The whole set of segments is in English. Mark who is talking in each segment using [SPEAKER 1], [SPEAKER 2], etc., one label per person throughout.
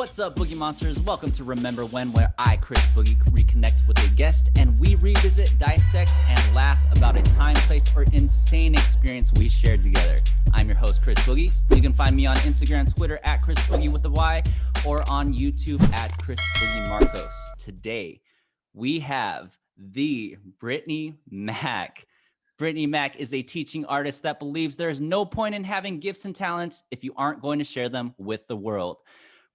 [SPEAKER 1] What's up, Boogie Monsters? Welcome to Remember When, where I, Chris Boogie, reconnect with a guest and we revisit, dissect, and laugh about a time, place, or insane experience we shared together. I'm your host, Chris Boogie. You can find me on Instagram, Twitter at Chris Boogie with a Y, or on YouTube at Chris Boogie Marcos. Today, we have the Britt Mack. Britt Mack is a teaching artist that believes there is no point in having gifts and talents if you aren't going to share them with the world.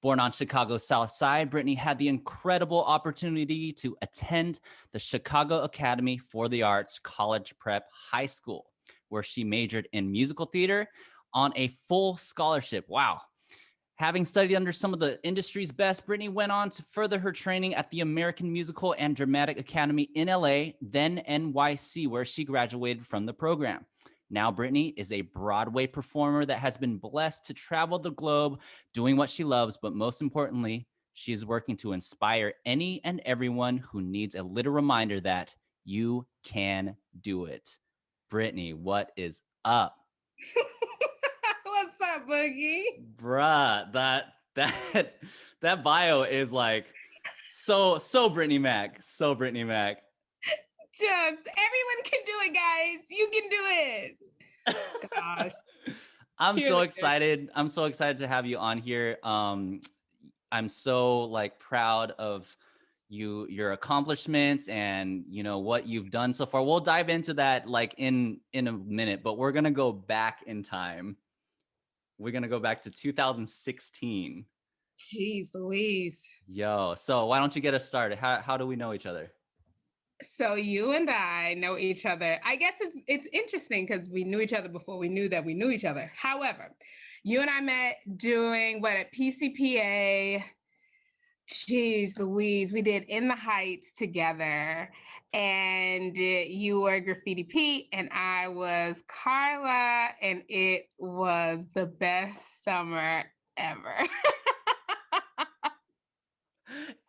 [SPEAKER 1] Born on Chicago's South Side, Britt had the incredible opportunity to attend the Chicago Academy for the Arts College Prep High School, where she majored in musical theater on a full scholarship. Wow. Having studied under some of the industry's best, Britt went on to further her training at the American Musical and Dramatic Academy in LA, then NYC, where she graduated from the program. Now, Britt is a Broadway performer that has been blessed to travel the globe doing what she loves, but most importantly, she is working to inspire any and everyone who needs a little reminder that you can do it. Britt, what is up?
[SPEAKER 2] What's up, Boogie?
[SPEAKER 1] Bruh, that bio is like so Britt Mack. So Britt Mack.
[SPEAKER 2] Just everyone can do it, guys. You can do it. Gosh.
[SPEAKER 1] I'm so excited. I'm so excited to have you on here. I'm so proud of your accomplishments and what you've done so far. We'll dive into that in a minute, but we're gonna go back in time. We're gonna go back to 2016.
[SPEAKER 2] Jeez Louise.
[SPEAKER 1] Yo, so why don't you get us started? How do we know each other?
[SPEAKER 2] So you and I know each other. I guess it's interesting because we knew each other before we knew that we knew each other. However, you and I met doing what at PCPA. Jeez Louise, we did In the Heights together, and you were Graffiti Pete and I was Carla, and it was the best summer ever.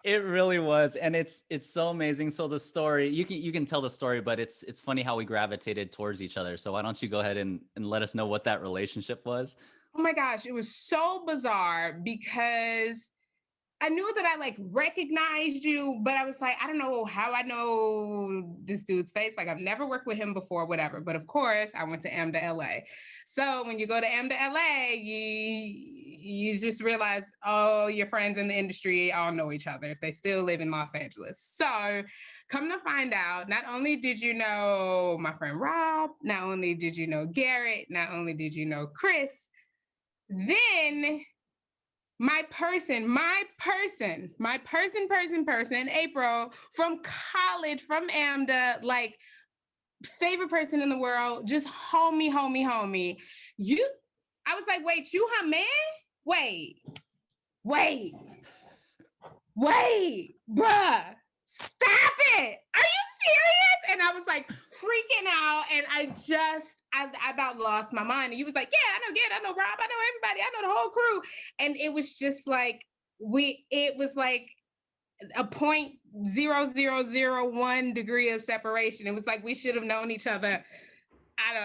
[SPEAKER 1] It really was, and it's so amazing. So the story, you can tell the story, but it's funny how we gravitated towards each other. So why don't you go ahead and let us know what that relationship was?
[SPEAKER 2] Oh my gosh, it was so bizarre because I knew that I recognized you, but I was like, I don't know how I know this dude's face. I've never worked with him before, whatever. But of course, I went to M to LA. So when you go to M to LA, you just realize, oh, your friends in the industry all know each other if they still live in Los Angeles. So come to find out, not only did you know my friend Rob, not only did you know Garrett, not only did you know Chris, then my person, April from college, from AMDA, favorite person in the world, just homie. I was like, wait, you her man? Wait, bruh, stop it. Are you serious? And I was freaking out, and I about lost my mind. And he was like, yeah, I know Garrett, I know Rob, I know everybody, I know the whole crew. And it was just it was a 0.0001 degree of separation. It was we should have known each other.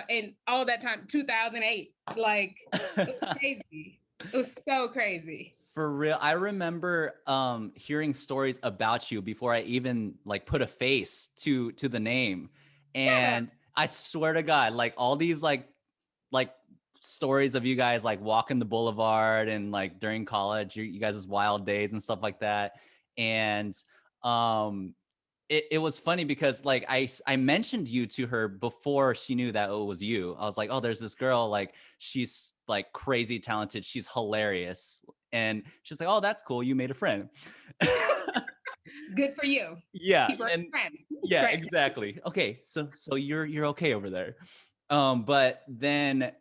[SPEAKER 2] And all that time, 2008, it was crazy. It was so crazy.
[SPEAKER 1] For real. I remember hearing stories about you before I even put a face to the name. And I swear to God, all these stories of you guys walking the boulevard and during college, you guys' wild days and stuff like that. And it was funny because I mentioned you to her before she knew that it was you. I was like, oh, there's this girl, she's crazy talented. She's hilarious. And she's like, oh, that's cool. You made a friend.
[SPEAKER 2] Good for you.
[SPEAKER 1] Yeah.
[SPEAKER 2] Keep her a friend.
[SPEAKER 1] Yeah,
[SPEAKER 2] Great.
[SPEAKER 1] exactly. Okay. So you're okay over there. But then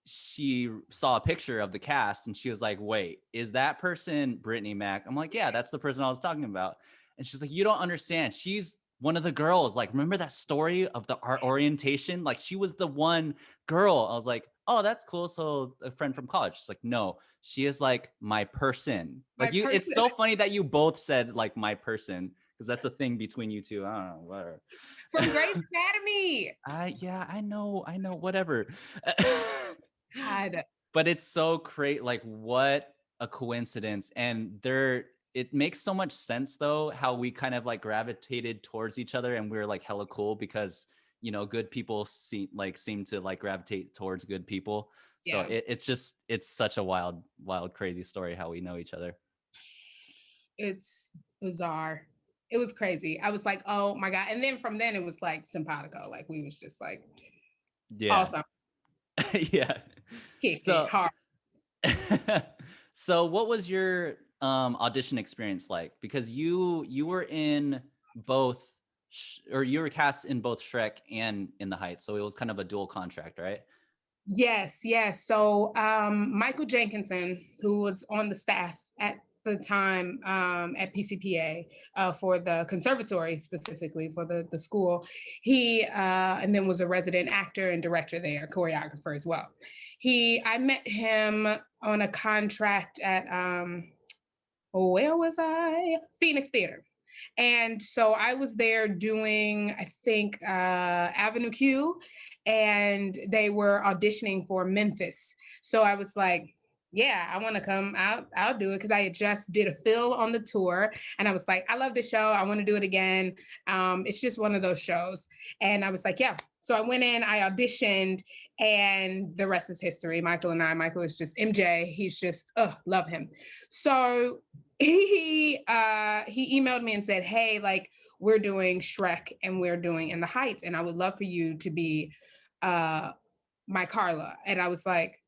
[SPEAKER 1] she saw a picture of the cast and she was like, wait, is that person Britt Mack? I'm like, yeah, that's the person I was talking about. And she's like, you don't understand. She's one of the girls. Remember that story of the art orientation? She was the one girl. I was like, oh, that's cool. So a friend from college. She's like, no, she is my person.
[SPEAKER 2] Person.
[SPEAKER 1] It's so funny that you both said my person, because that's a thing between you two. I don't know, whatever.
[SPEAKER 2] From Grey's Anatomy.
[SPEAKER 1] Yeah, I know, whatever.
[SPEAKER 2] God.
[SPEAKER 1] But it's so great. What a coincidence, and it makes so much sense though how we kind of like gravitated towards each other, and we were like hella cool because good people seem to like gravitate towards good people. So
[SPEAKER 2] Yeah.
[SPEAKER 1] it's such a wild crazy story how we know each other.
[SPEAKER 2] It's bizarre. It was crazy. I was like, oh my God. And then from then it was like simpatico. Like we was just like
[SPEAKER 1] Yeah.
[SPEAKER 2] awesome.
[SPEAKER 1] Yeah.
[SPEAKER 2] Kick it
[SPEAKER 1] So
[SPEAKER 2] hard.
[SPEAKER 1] so what was your audition experience like? Because you were in both or you were cast in both Shrek and In the Heights, so it was kind of a dual contract, right?
[SPEAKER 2] Yes, yes. So Michael Jenkinson, who was on the staff at the time at PCPA for the conservatory, specifically for the school, he and then was a resident actor and director there, choreographer as well. I met him on a contract at where was I? Phoenix Theater. And so I was there doing, I think, Avenue Q, and they were auditioning for Memphis. So I was like, yeah, I want to come out. I'll do it because I had just did a fill on the tour, and I was like, I love this show. I want to do it again. It's just one of those shows, and I was like, yeah. So I went in, I auditioned, and the rest is history. Michael is just MJ. He's just, love him. So he emailed me and said, hey, like we're doing Shrek and we're doing In the Heights, and I would love for you to be my Carla. And I was like,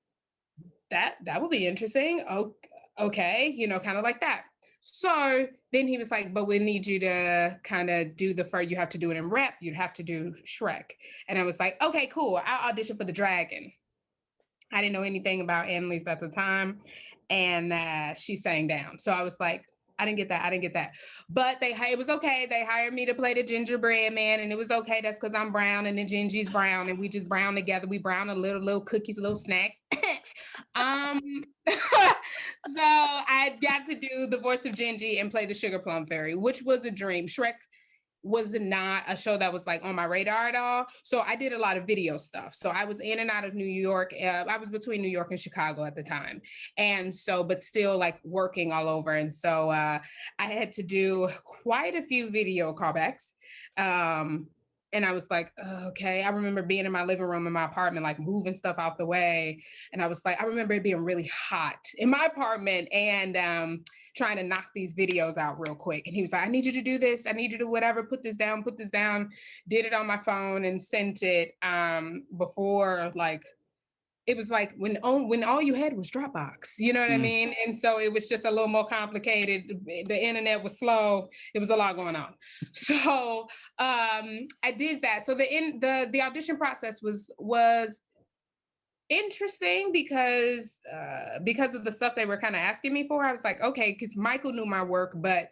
[SPEAKER 2] that would be interesting. Oh, okay, kind of like that. So then he was like, but we need you to kind of do you have to do it in rep, you'd have to do Shrek. And I was like, okay, cool, I'll audition for the dragon. I didn't know anything about Annalise at the time, and she sang down. So I was like, I didn't get that. But it was okay. They hired me to play the gingerbread man, and it was okay. That's because I'm brown and the Gingy's brown, and we just brown together. We brown a little cookies, little snacks. So I got to do the voice of Gingy and play the Sugar Plum Fairy, which was a dream. Shrek was not a show that was like on my radar at all. So I did a lot of video stuff. So I was in and out of New York. I was between New York and Chicago at the time. And so, but still like working all over. And so I had to do quite a few video callbacks. And I was like, okay. I remember being in my living room in my apartment, like moving stuff out the way. And I was like, I remember it being really hot in my apartment and trying to knock these videos out real quick. And he was like, I need you to do this. I need you to whatever, put this down. Did it on my phone and sent it before like, it was like when all you had was Dropbox, you know what I mean? And so it was just a little more complicated. The internet was slow. It was a lot going on. So I did that. So the audition process was interesting because of the stuff they were kind of asking me for. I was like, okay, because Michael knew my work, but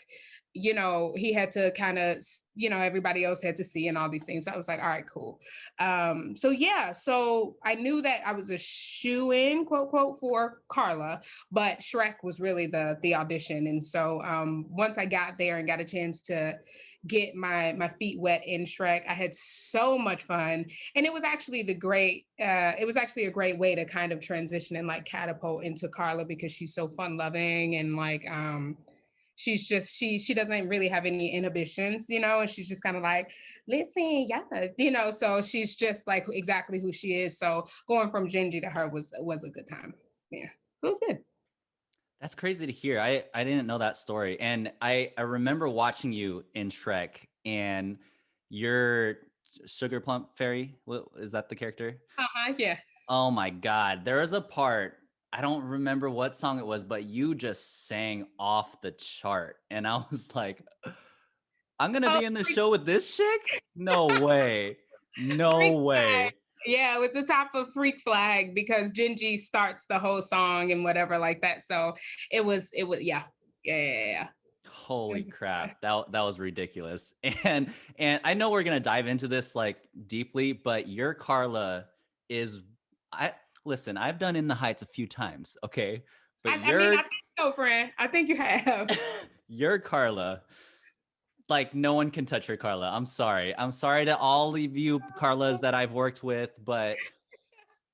[SPEAKER 2] he had to kind of, everybody else had to see and all these things. So I was like, all right, cool. So I knew that I was a shoe-in, quote, quote, for Carla, but Shrek was really the audition. And so once I got there and got a chance to get my feet wet in Shrek, I had so much fun. And it was actually a great way to kind of transition and like catapult into Carla because she's so fun loving and like, she's just, she doesn't really have any inhibitions, and she's just kind of like, listen, yes, so she's just like exactly who she is. So going from Gingy to her was a good time. Yeah. So it was good.
[SPEAKER 1] That's crazy to hear. I didn't know that story. And I remember watching you in Shrek and your Sugar Plump Fairy. Is that the character?
[SPEAKER 2] Yeah.
[SPEAKER 1] Oh my God. There was a part, I don't remember what song it was, but you just sang off the chart. And I was like, I'm going to be in the show with this chick? No way. No way.
[SPEAKER 2] Yeah, it was the top of Freak Flag because Gingy starts the whole song and whatever like that. So it was, yeah.
[SPEAKER 1] Holy crap. That was ridiculous. And I know we're going to dive into this like deeply, but your Carla is, listen, I've done In the Heights a few times. Okay. But
[SPEAKER 2] I mean, I think so, friend. I think you have.
[SPEAKER 1] Your Carla, like no one can touch your Carla. I'm sorry to all of you Carlas that I've worked with, but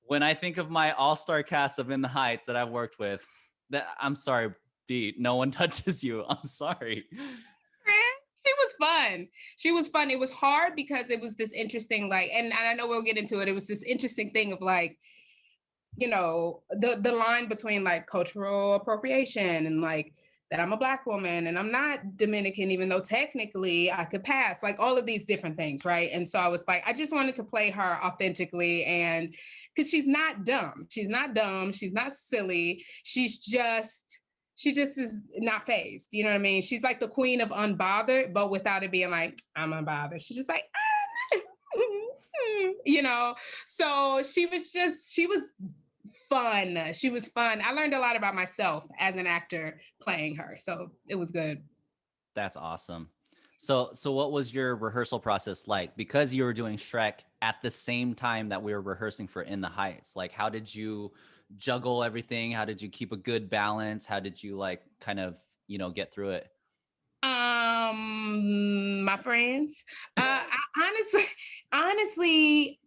[SPEAKER 1] when I think of my all-star cast of In the Heights that I've worked with, I'm sorry, B. No one touches you. I'm sorry.
[SPEAKER 2] She was fun. She was fun. It was hard because it was this interesting, like, and I know we'll get into it. It was this interesting thing of like, you know, the line between like cultural appropriation and like that I'm a Black woman and I'm not Dominican, even though technically I could pass, like all of these different things, right? And so I was like, I just wanted to play her authentically, and because she's not dumb. She's not dumb. She's not silly. She just is not phased. You know what I mean? She's like the queen of unbothered, but without it being like, I'm unbothered. She's just like, you know? So she was fun. She was fun. I learned a lot about myself as an actor playing her. So it was good.
[SPEAKER 1] That's awesome. So what was your rehearsal process like? Because you were doing Shrek at the same time that we were rehearsing for In the Heights. Like, how did you juggle everything? How did you keep a good balance? How did you like kind of, get through it?
[SPEAKER 2] My friends. Honestly,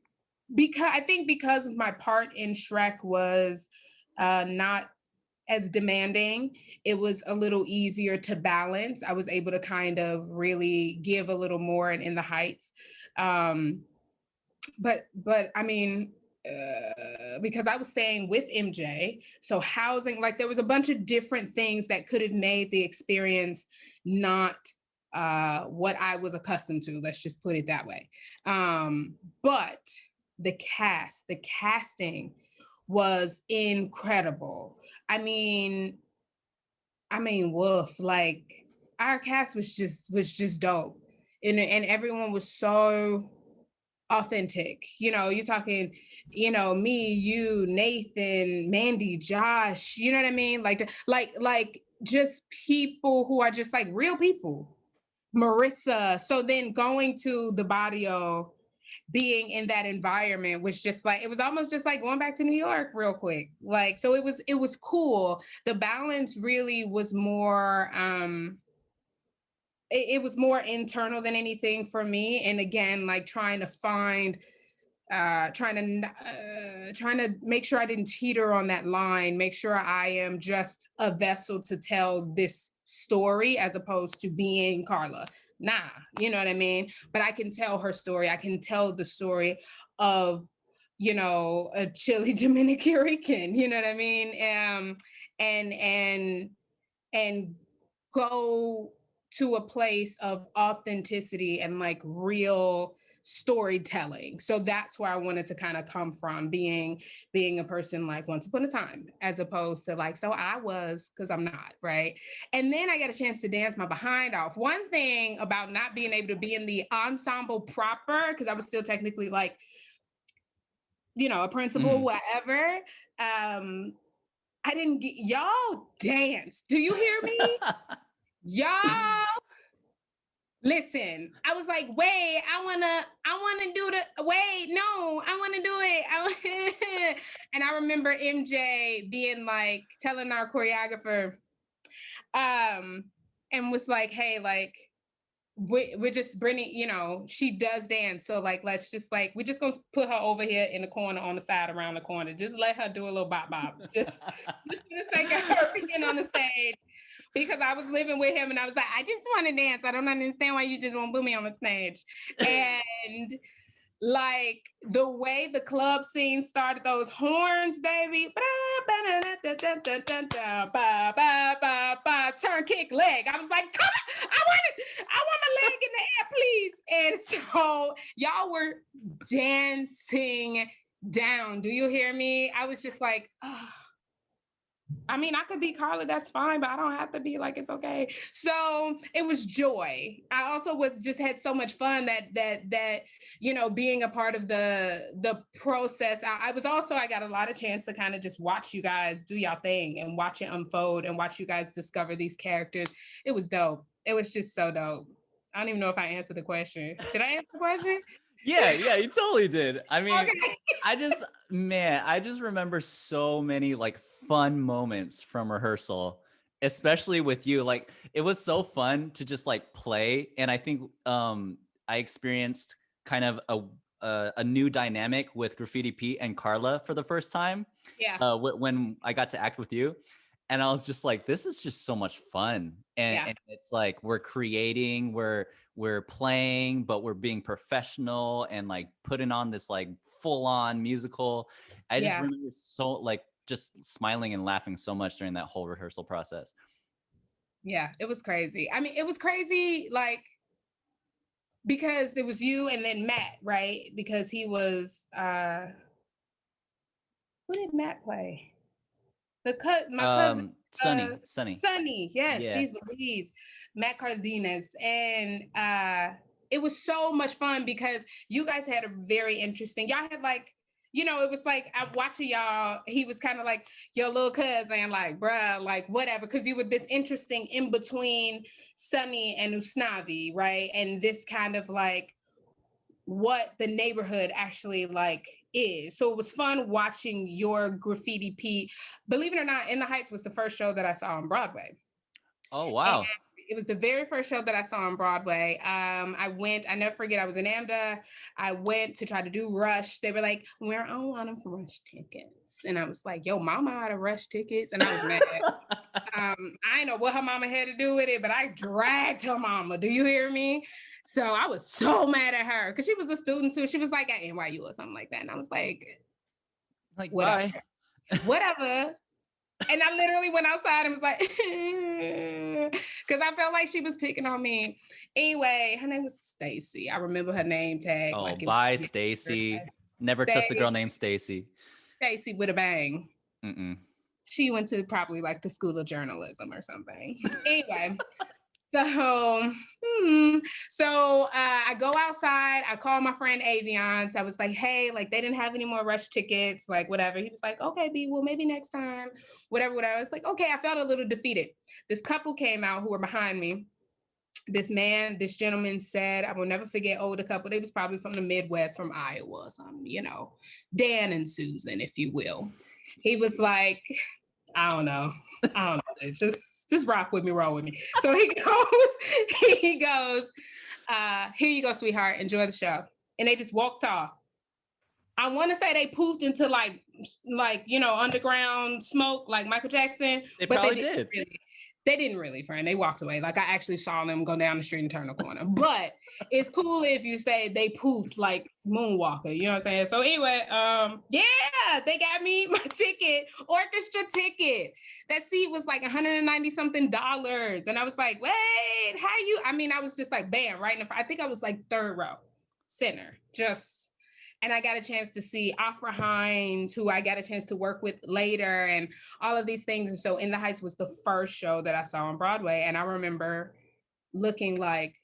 [SPEAKER 2] because my part in Shrek was not as demanding, it was a little easier to balance. I was able to kind of really give a little more in the Heights. But I mean, because I was staying with MJ, so housing, like there was a bunch of different things that could have made the experience not what I was accustomed to. Let's just put it that way. But the casting was incredible. I mean, woof, like our cast was just dope. And everyone was so authentic. You're talking, me, you, Nathan, Mandy, Josh, you know what I mean? Like just people who are just like real people. Marissa. So then going to the barrio, being in that environment was just like, it was almost just like going back to New York real quick. Like, so it was cool. The balance really was more it was more internal than anything for me. And again, like trying to make sure I didn't teeter on that line, make sure I am just a vessel to tell this story as opposed to being Carla. Nah, you know what I mean? But I can tell her story. I can tell the story of, a Chile Dominican, you know what I mean? And go to a place of authenticity and like real storytelling. So that's where I wanted to kind of come from, being a person like once upon a time, as opposed to like, so I was, because I'm not, right? And then I got a chance to dance my behind off. One thing about not being able to be in the ensemble proper, because I was still technically like, a principal, whatever. I didn't get y'all dance. Do you hear me? Y'all listen. I was like, wait, I wanna do the wait, no, I wanna do it. And I remember MJ being like telling our choreographer, and was like, hey, like we're just bringing, she does dance. So like, let's just like, we're just gonna put her over here in the corner on the side around the corner. Just let her do a little bop bop. Just for the sake of her being on the stage. Because I was living with him and I was like, I just want to dance. I don't understand why you just won't put me on the stage. And like the way the club scene started, those horns, baby. Turn, kick, leg. I was like, come on, I want my leg in the air, please. And so y'all were dancing down. Do you hear me? I was just like, oh. I mean, I could be Carla, that's fine, but I don't have to be like, it's okay. So it was joy. I also had so much fun that being a part of the process. I got a lot of chance to kind of just watch you guys do y'all thing and watch it unfold and watch you guys discover these characters. It was dope. It was just so dope. I don't even know if I answered the question. Did I answer the question?
[SPEAKER 1] Yeah, you totally did. I mean,
[SPEAKER 2] Okay.
[SPEAKER 1] I just remember so many like fun moments from rehearsal, especially with you. Like it was so fun to just like play. And I think I experienced kind of a new dynamic with Graffiti Pete and Carla for the first time.
[SPEAKER 2] Yeah.
[SPEAKER 1] When I got to act with you. And I was just like, this is just so much fun. And it's like we're creating, we're playing, but we're being professional and like putting on this like full on musical. I just remember so like just smiling and laughing so much during that whole rehearsal process.
[SPEAKER 2] Yeah, it was crazy. I mean, it was crazy, like, because there was you and then Matt, right? Because he was who did Matt play? My cousin, Sunny. Yes,
[SPEAKER 1] Yeah.
[SPEAKER 2] she's Louise, Matt Cardenas, and it was so much fun because you guys had a very interesting. Y'all had like, you know, it was like I'm watching y'all. He was kind of like your little cousin, like bruh, like whatever, because you were this interesting in between Sunny and Usnavi, right? And this kind of like what the neighborhood actually like is. So it was fun watching your Graffiti Pete. Believe it or not, In the Heights was the first show that I saw on Broadway.
[SPEAKER 1] Oh, wow.
[SPEAKER 2] And it was the very first show that I saw on Broadway. I never forget, I was in AMDA. I went to try to do Rush. They were like, we're on one of Rush tickets. And I was like, yo, mama out of Rush tickets. And I was mad. I didn't know what her mama had to do with it, but I dragged her mama. Do you hear me? So I was so mad at her because she was a student too. She was like at NYU or something like that. And I was like whatever.
[SPEAKER 1] Bye.
[SPEAKER 2] Whatever. And I literally went outside and was like, because I felt like she was picking on me. Anyway, her name was Stacy. I remember her name tag.
[SPEAKER 1] Oh,
[SPEAKER 2] like
[SPEAKER 1] bye, Stacy. Never trust a girl named Stacy.
[SPEAKER 2] Stacy with a bang.
[SPEAKER 1] Mm-mm.
[SPEAKER 2] She went to probably like the School of Journalism or something. Anyway. So I go outside. I call my friend Avion. So I was like, hey, like they didn't have any more Rush tickets, like whatever. He was like, okay, B, well, maybe next time, whatever. I was like, okay, I felt a little defeated. This couple came out who were behind me. This gentleman said, I will never forget, older couple. They was probably from the Midwest, from Iowa or something, you know, Dan and Susan, if you will. He was like, I don't know. Just rock with me, roll with me. So he goes, here you go, sweetheart. Enjoy the show. And they just walked off. I want to say they poofed into like, you know, underground smoke, like Michael Jackson.
[SPEAKER 1] They probably did.
[SPEAKER 2] They didn't really, friend. They walked away. Like I actually saw them go down the street and turn the corner. But it's cool if you say they poofed like Moonwalker. You know what I'm saying? So anyway, yeah, they got me my ticket, orchestra ticket. That seat was like $190 something. And I was like, wait, how you? I mean, I was just like, bam, right in the front. I think I was like third row, center, just. And I got a chance to see Afra Hines, who I got a chance to work with later, and all of these things. And so In the Heights was the first show that I saw on Broadway. And I remember looking like,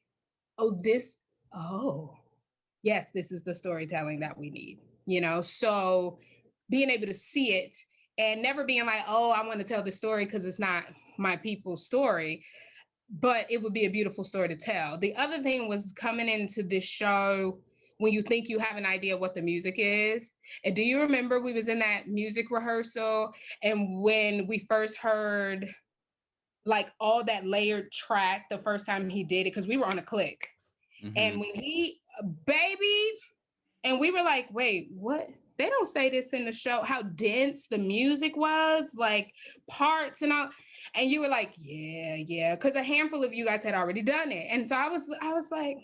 [SPEAKER 2] yes, this is the storytelling that we need, you know? So being able to see it and never being like, oh, I want to tell this story because it's not my people's story, but it would be a beautiful story to tell. The other thing was coming into this show when you think you have an idea what the music is. And do you remember we was in that music rehearsal and when we first heard like all that layered track the first time he did it, because we were on a click. Mm-hmm. And when and we were like, wait, what? They don't say this in the show, how dense the music was, like parts and all. And you were like, yeah, because a handful of you guys had already done it. And so I was like,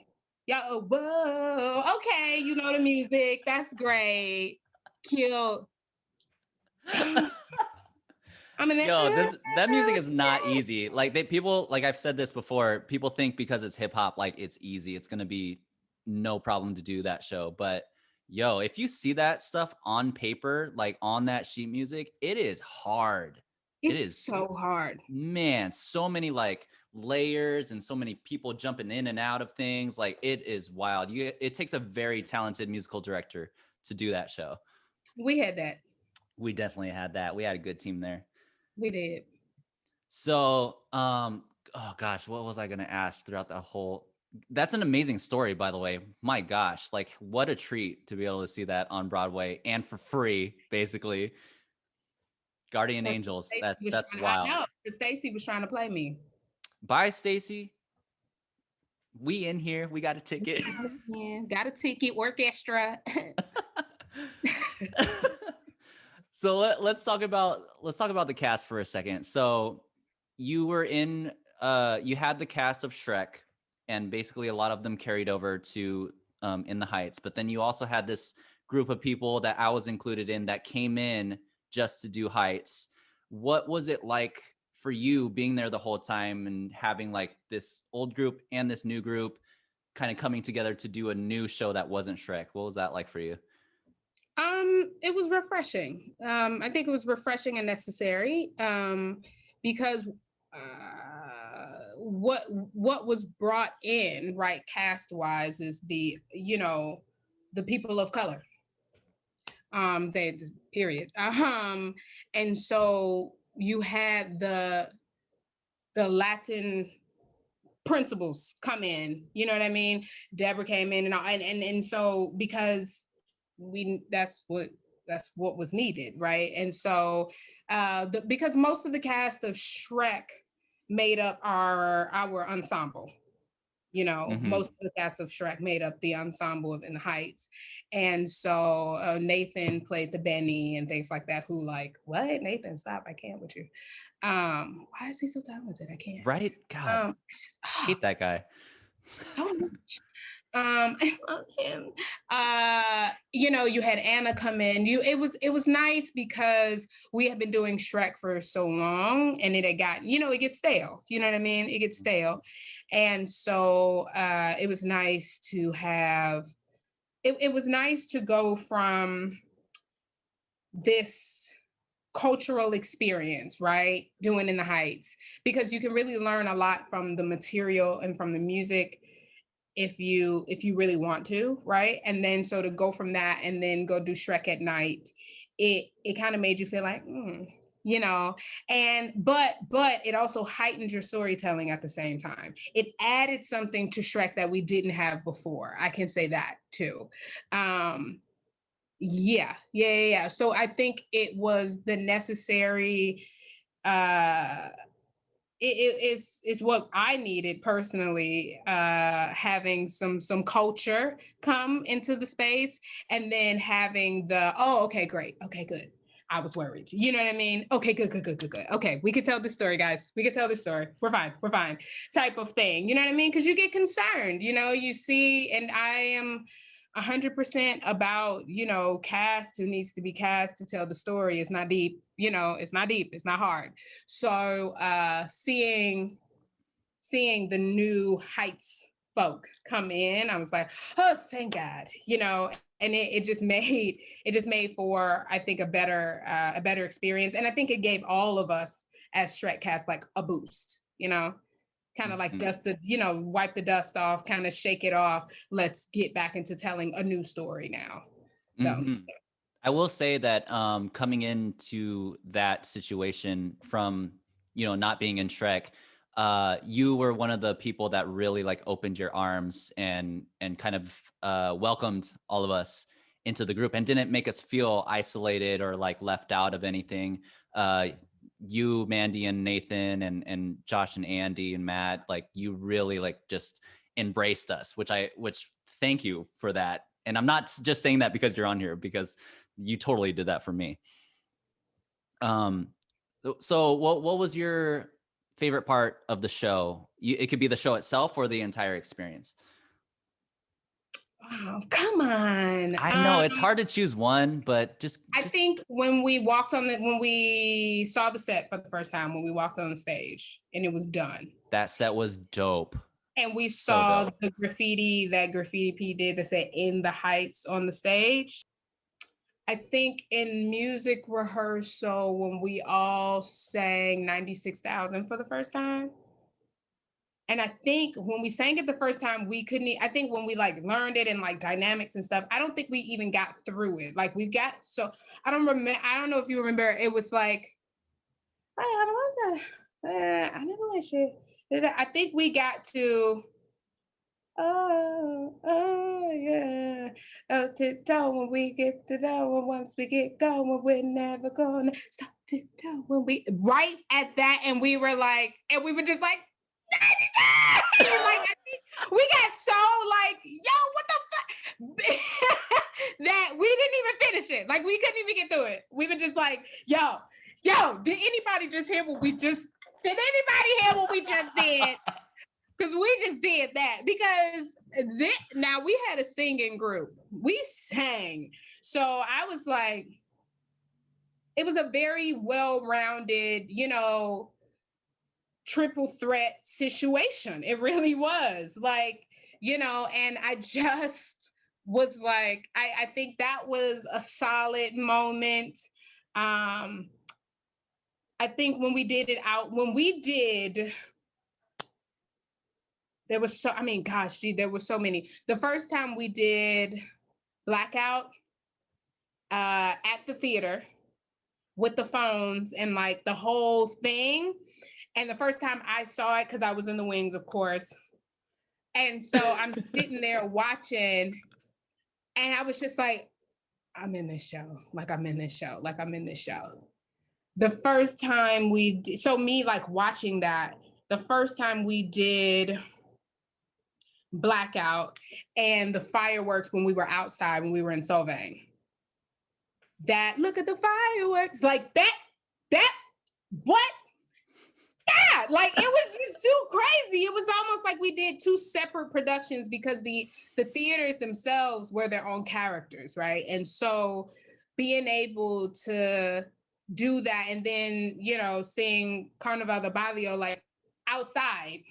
[SPEAKER 2] yo, whoa, okay, you know the music, that's great, cute.
[SPEAKER 1] That music is not easy. Like people, like I've said this before, people think because it's hip hop, like it's easy. It's gonna be no problem to do that show. But if you see that stuff on paper, like on that sheet music, it is hard.
[SPEAKER 2] It is so hard.
[SPEAKER 1] Man, so many like layers and so many people jumping in and out of things. Like it is wild. It takes a very talented musical director to do that show.
[SPEAKER 2] We had that.
[SPEAKER 1] We definitely had that. We had a good team there.
[SPEAKER 2] We did.
[SPEAKER 1] So, oh gosh, what was I going to ask throughout the whole? That's an amazing story, by the way. My gosh, like what a treat to be able to see that on Broadway and for free, basically. Guardian Angels. That's wild.
[SPEAKER 2] I know, because Stacy was trying to play me.
[SPEAKER 1] Bye, Stacy. We in here. We got a ticket.
[SPEAKER 2] Yeah, got a ticket. Orchestra.
[SPEAKER 1] So let's talk about the cast for a second. So you were in you had the cast of Shrek, and basically a lot of them carried over to In the Heights, but then you also had this group of people that I was included in that came in just to do Heights. What was it like for you being there the whole time and having like this old group and this new group kind of coming together to do a new show that wasn't Shrek? What was that like for you?
[SPEAKER 2] It was refreshing. I think it was refreshing and necessary, because what was brought in, right, cast wise, is the people of color. They period. And so you had the Latin principals come in. You know what I mean? Deborah came in, and so because that's what was needed, right? And so because most of the cast of Shrek made up our ensemble. Most of the cast of Shrek made up the ensemble of In the Heights. And so Nathan played the Benny and things like that, who like, what? Nathan, stop, I can't with you. Why is he so talented? I can't.
[SPEAKER 1] Right? God, hate that guy.
[SPEAKER 2] So much. I love him. You had Anna come in. It was nice because we had been doing Shrek for so long, and it had gotten, it gets stale. You know what I mean? It gets stale. And so it was nice to have it was nice to go from this cultural experience, right? Doing In the Heights, because you can really learn a lot from the material and from the music if you really want to, right? And then so to go from that and then go do Shrek at Night, it kind of made you feel like, and but it also heightened your storytelling at the same time. It added something to Shrek that we didn't have before. I can say that too. Yeah. So I think it was the necessary it's what I needed personally, having some culture come into the space, and then having okay, great, okay, good. I was worried. You know what I mean? Okay, good. Okay, we could tell this story, guys. We could tell this story. We're fine. Type of thing. You know what I mean? Because you get concerned. You see, and I am 100% about, cast who needs to be cast to tell the story. It's not deep. It's not deep. It's not hard. So seeing the new Heights folk come in, I was like, oh, thank God, and it just made for, I think, a better experience. And I think it gave all of us as Shrek cast like a boost, kind of like dust the, wipe the dust off, kind of shake it off. Let's get back into telling a new story now. So
[SPEAKER 1] I will say that coming into that situation from, not being in Shrek, you were one of the people that really like opened your arms and kind of welcomed all of us into the group and didn't make us feel isolated or like left out of anything. You, Mandy, and Nathan, and Josh and Andy and Matt, like you really like just embraced us, which thank you for that. And I'm not just saying that because you're on here, because you totally did that for me. So what was your favorite part of the show? It could be the show itself or the entire experience.
[SPEAKER 2] Oh, come on.
[SPEAKER 1] I know it's hard to choose one, but
[SPEAKER 2] I think when we saw the set for the first time, when we walked on the stage and it was done.
[SPEAKER 1] That set was dope.
[SPEAKER 2] And we saw the graffiti that Graffiti P did that said In the Heights on the stage. I think in music rehearsal, when we all sang 96,000 for the first time. And I think when we sang it the first time, I think when we like learned it and like dynamics and stuff, I don't think we even got through it. Like I don't know if you remember, it was like, I never went shit. I think we got to, yeah. Oh, tiptoe when we get to know, and once we get going, we're never gonna stop tiptoe when we right at that, and we were just like, like we got so like, yo, what the fuck? that we didn't even finish it. Like we couldn't even get through it. We were just like, yo, did anybody just hear what we just did? Anybody hear what we just did? Because we just did that. Because now we had a singing group. We sang. So I was like, it was a very well-rounded, triple threat situation. It really was. Like, and I just was like, I think that was a solid moment. I think when we did, there was there were so many. The first time we did Blackout at the theater with the phones and like the whole thing. And the first time I saw it, because I was in the wings, of course. And so I'm sitting there watching, and I was just like, I'm in this show. Like, I'm in this show. Like, I'm in this show. The first time me like watching that, the first time we did Blackout and the fireworks when we were outside, when we were in Solvang, that look at the fireworks, like that, what? Yeah, like it was just too crazy. It was almost like we did two separate productions because the theaters themselves were their own characters, right? And so being able to do that and then, seeing Carnaval de Baguio like outside.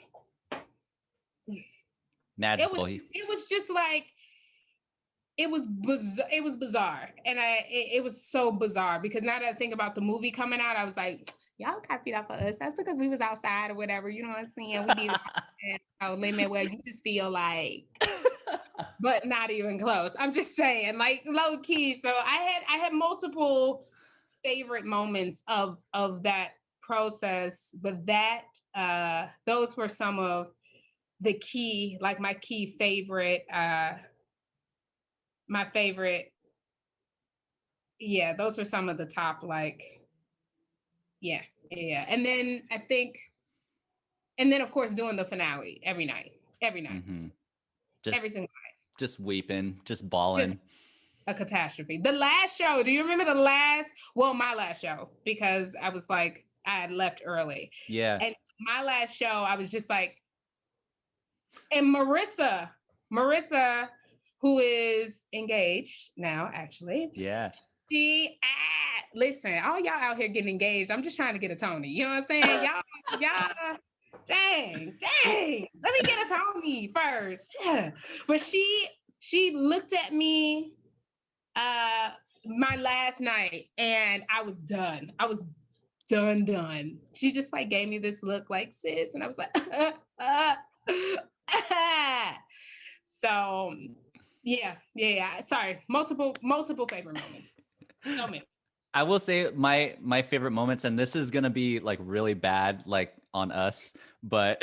[SPEAKER 1] Magical.
[SPEAKER 2] It was just like, it was bizarre. And it was so bizarre because now that I think about the movie coming out, I was like, y'all copied off of us. That's because we was outside or whatever. You know what I'm saying? We did Lin-Manuel, you just feel like, but not even close. I'm just saying, like low key. So I had multiple favorite moments of that process, but those were some of the key, like my key favorite, my favorite. Yeah, those were some of the top, like, yeah. And then I think, and then of course doing the finale every night,
[SPEAKER 1] Mm-hmm.
[SPEAKER 2] every single night.
[SPEAKER 1] Just weeping, just bawling.
[SPEAKER 2] Just a catastrophe. The last show, do you remember my last show? Because I was like, I had left early.
[SPEAKER 1] Yeah.
[SPEAKER 2] And my last show, I was just like, and Marissa, who is engaged now, actually.
[SPEAKER 1] Yeah.
[SPEAKER 2] Listen, all y'all out here getting engaged. I'm just trying to get a Tony. You know what I'm saying? y'all, dang. Let me get a Tony first. Yeah. But she looked at me my last night and I was done. I was done. She just like gave me this look like, sis. And I was like, So yeah. Sorry. Multiple favorite moments. So many.
[SPEAKER 1] I will say my favorite moments, and this is gonna be like really bad, like on us, but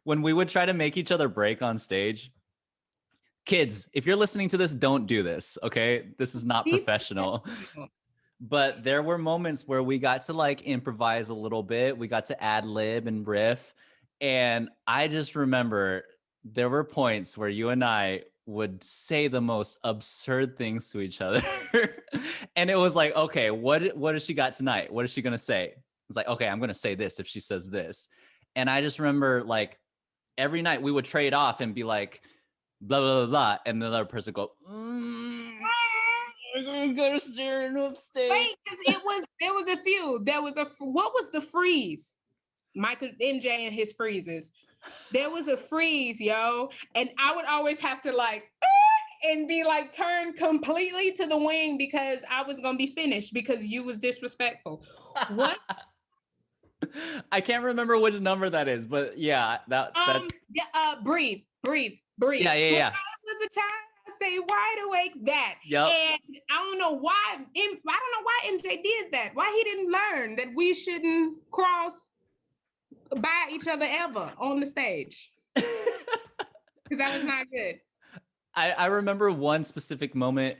[SPEAKER 1] when we would try to make each other break on stage. Kids, if you're listening to this, don't do this, okay? This is not professional. But there were moments where we got to like improvise a little bit. We got to ad lib and riff. And I just remember there were points where you and I would say the most absurd things to each other. And it was like, okay, what has she got tonight? What is she going to say? It's like, okay, I'm going to say this if she says this. And I just remember like every night we would trade off and be like, blah, blah, blah, blah. And the other person go, we're going to go to staring upstate.
[SPEAKER 2] Right, because there was a few. What was the freeze? Michael MJ and his freezes. There was a freeze, yo. And I would always have to like, and be like turned completely to the wing because I was going to be finished because you was disrespectful. What?
[SPEAKER 1] I can't remember which number that is, but yeah, that's
[SPEAKER 2] breathe.
[SPEAKER 1] Yeah.
[SPEAKER 2] When I was a child, I stayed wide awake. That.
[SPEAKER 1] Yep.
[SPEAKER 2] And I don't know why MJ did that. Why he didn't learn that we shouldn't cross by each other ever on the stage. Because that was not good.
[SPEAKER 1] I remember one specific moment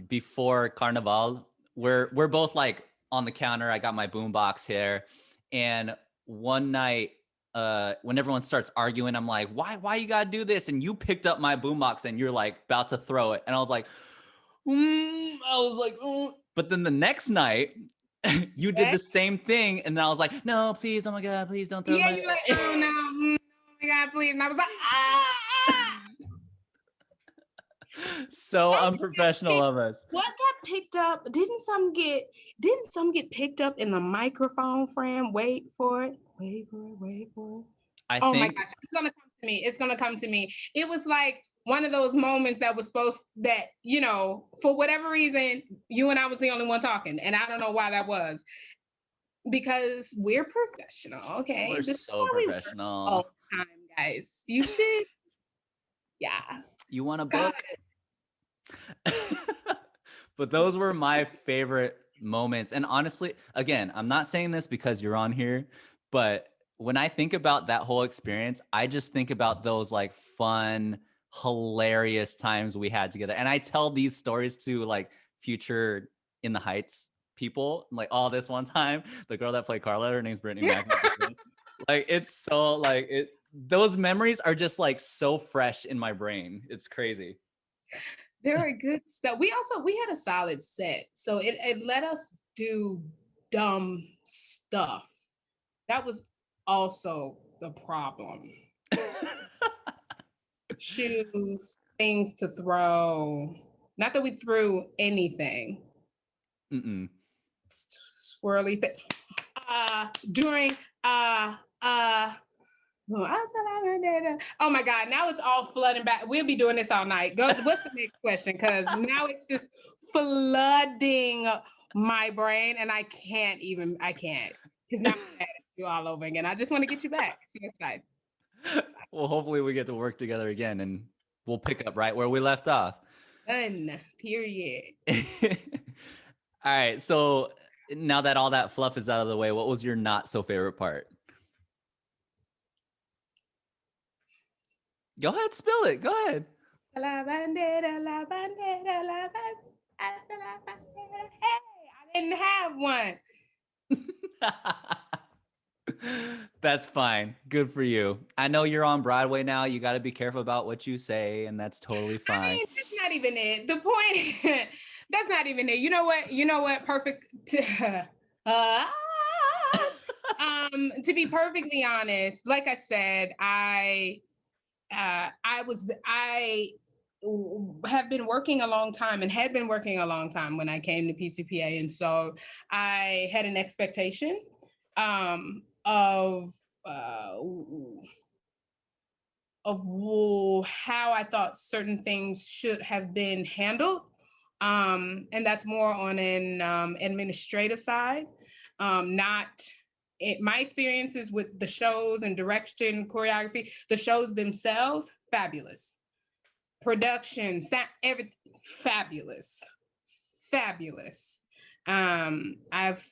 [SPEAKER 1] before Carnival where we're both like on the counter. I got my boombox here. And one night, when everyone starts arguing, I'm like, why you gotta do this? And you picked up my boombox and you're like about to throw it. And I was like, I was like, but then the next night, you did the same thing, and I was like, no, please, oh my God, please don't throw
[SPEAKER 2] Yeah,
[SPEAKER 1] my.
[SPEAKER 2] you're like, oh no, oh my God, please. And I was like, ah.
[SPEAKER 1] So unprofessional of us.
[SPEAKER 2] What got picked up? Didn't some get picked up in the microphone frame? Wait for it.
[SPEAKER 1] I
[SPEAKER 2] Oh my
[SPEAKER 1] think
[SPEAKER 2] gosh, it's gonna come to me. It's gonna come to me. It was like one of those moments that was supposed that, you know, for whatever reason, you and I was the only one talking. And I don't know why that was. Because we're professional, okay?
[SPEAKER 1] we're
[SPEAKER 2] This is
[SPEAKER 1] so
[SPEAKER 2] how we work all
[SPEAKER 1] professional.
[SPEAKER 2] the time, guys. You should, yeah.
[SPEAKER 1] You want a
[SPEAKER 2] God.
[SPEAKER 1] book? But those were my favorite moments. And honestly, again, I'm not saying this because you're on here, but when I think about that whole experience, I just think about those like fun, hilarious times we had together. And I tell these stories to like future In the Heights people. Like, oh, this one time, the girl that played Carla, her name's Brittany Mack. Like, it's so like it. Those memories are just like so fresh in my brain. It's crazy.
[SPEAKER 2] Very good stuff. We had a solid set. So it let us do dumb stuff. That was also the problem. Shoes, things to throw. Not that we threw anything. Swirly thing. During oh my God, now it's all flooding back. We'll be doing this all night. Go, what's the next question? Because now it's just flooding my brain and I can't. Because now I'm mad at you all over again. I just want to get you back. So it's fine.
[SPEAKER 1] Well, hopefully we get to work together again and we'll pick up right where we left off.
[SPEAKER 2] Done. Period.
[SPEAKER 1] All right. So now that all that fluff is out of the way, what was your not so favorite part? Go ahead, spill it. Go ahead.
[SPEAKER 2] Hey, I didn't have one.
[SPEAKER 1] That's fine. Good for you. I know you're on Broadway now. You got to be careful about what you say, and that's totally fine.
[SPEAKER 2] I mean, that's not even it. The point, that's not even it. You know what? Perfect. To be perfectly honest, like I said, I have been working a long time and had been working a long time when I came to PCPA. And so I had an expectation of how I thought certain things should have been handled. And that's more on an administrative side, not my experiences with the shows and direction, choreography, the shows themselves, fabulous. Production, sound, everything, fabulous. I've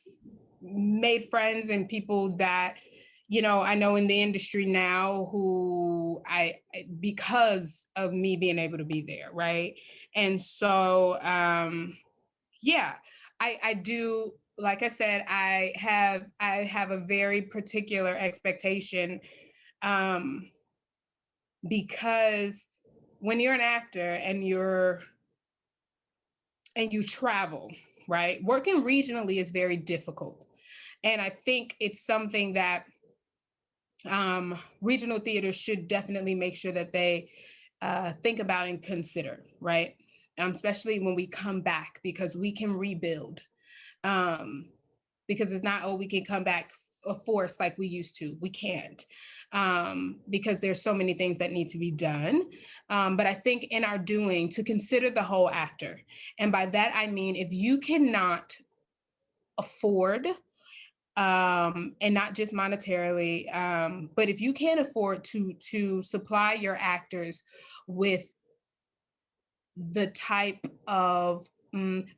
[SPEAKER 2] made friends and people that, you know, I know in the industry now who because of me being able to be there, right? And so, yeah, I do, like I said, I have a very particular expectation, because when you're an actor and you travel, right? Working regionally is very difficult. And I think it's something that regional theaters should definitely make sure that they think about and consider, right? Especially when we come back, because we can rebuild. Because it's not, oh, we can come back a force like we used to. We can't, because there's so many things that need to be done. But I think in our doing, to consider the whole actor. And by that, I mean, if you cannot afford, and not just monetarily, but if you can't afford to supply your actors with the type of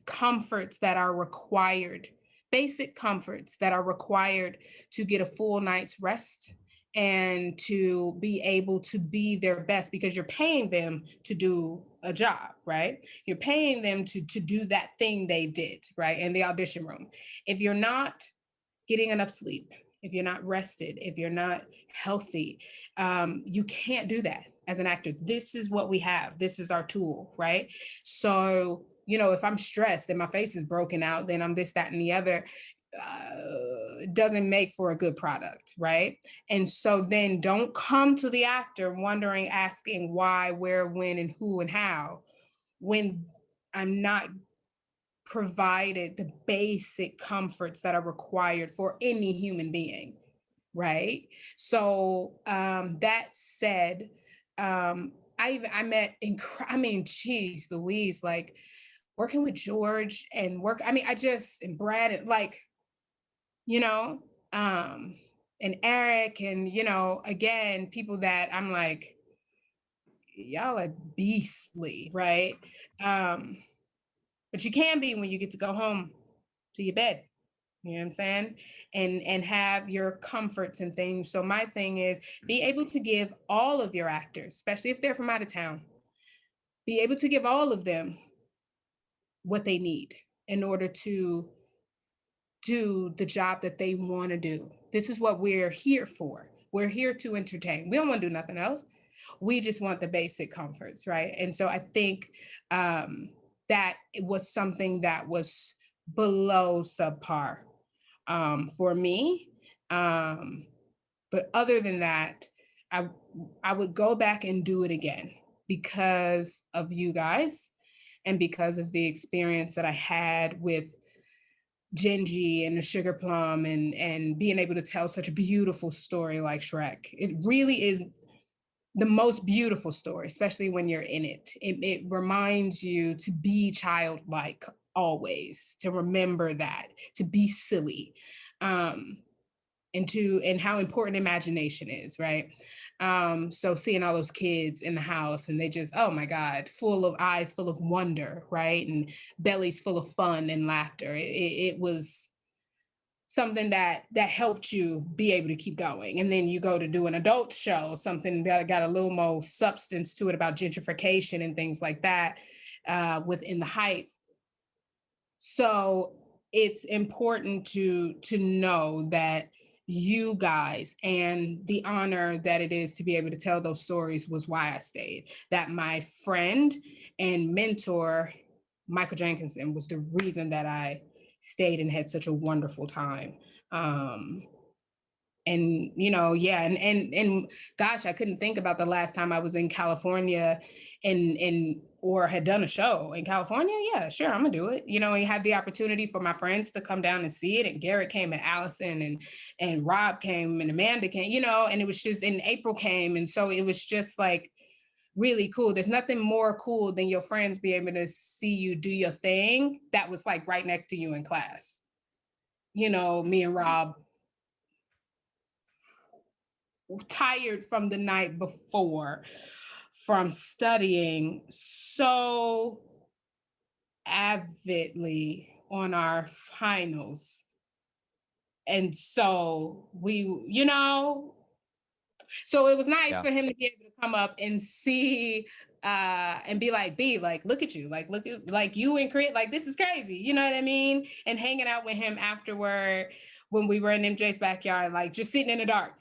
[SPEAKER 2] comforts that are required, basic comforts that are required to get a full night's rest and to be able to be their best, because you're paying them to do a job, right? You're paying them to do that thing they did, right? In the audition room. If you're not getting enough sleep, if you're not rested, if you're not healthy, you can't do that as an actor. This is what we have. This is our tool, right? So if I'm stressed and my face is broken out, then I'm this, that, and the other. Doesn't make for a good product, right? And so then don't come to the actor wondering, asking why, where, when, and who and how, when I'm not provided the basic comforts that are required for any human being, right? So that said, I met geez Louise, like working with George and and Brad, and like, you know, um, and Eric, and again, people that I'm like, y'all are beastly, right? Um, but you can be when you get to go home to your bed. You know what I'm saying? And have your comforts and things. So my thing is be able to give all of your actors, especially if they're from out of town, be able to give all of them what they need in order to do the job that they want to do. This is what we're here for. We're here to entertain. We don't want to do nothing else. We just want the basic comforts, right? And so I think that it was something that was below subpar for me. But other than that, I I would go back and do it again because of you guys and because of the experience that I had with Gingy and the Sugar Plum, and being able to tell such a beautiful story like Shrek. It really is the most beautiful story, especially when you're in it. It reminds you to be childlike always, to remember that, to be silly, and how important imagination is, right? So seeing all those kids in the house and they just, oh my God, full of eyes, full of wonder, right? And bellies full of fun and laughter. It was something that helped you be able to keep going. And then you go to do an adult show, something that got a little more substance to it about gentrification and things like that within the Heights. So it's important to know that you guys and the honor that it is to be able to tell those stories was why I stayed. That my friend and mentor, Michael Jenkinson, was the reason that I stayed and had such a wonderful time. And yeah, and gosh, I couldn't think about the last time I was in California and or had done a show in California. Yeah, sure, I'm gonna do it. And had the opportunity for my friends to come down and see it. And Garrett came, and Allison, and Rob came, and Amanda came, and it was just, and April came. And so it was just like really cool. There's nothing more cool than your friends be able to see you do your thing that was like right next to you in class. Me and Rob, tired from the night before, from studying so avidly on our finals. And so so it was nice for him to be able to come up and see and be like, B, like, look at you, like, look at, like, you and Crit, like, this is crazy, you know what I mean? And hanging out with him afterward when we were in MJ's backyard, like, just sitting in the dark.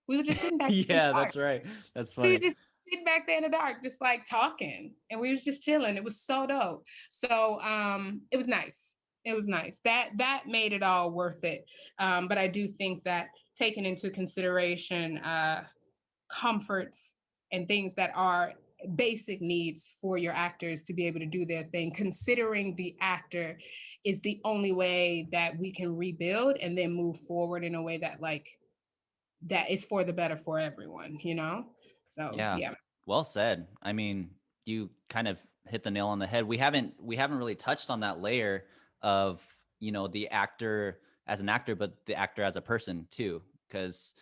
[SPEAKER 2] We were just sitting back.
[SPEAKER 1] Yeah, that's right. That's funny.
[SPEAKER 2] We were just sitting back there in the dark, just like talking, and we was just chilling. It was so dope. So it was nice. It was nice. That made it all worth it. But I do think that taking into consideration comforts and things that are basic needs for your actors to be able to do their thing, considering the actor is the only way that we can rebuild and then move forward in a way that that is for the better for everyone, So yeah.
[SPEAKER 1] Well said. I mean, you kind of hit the nail on the head. We haven't really touched on that layer of, the actor as an actor, but the actor as a person too. Because,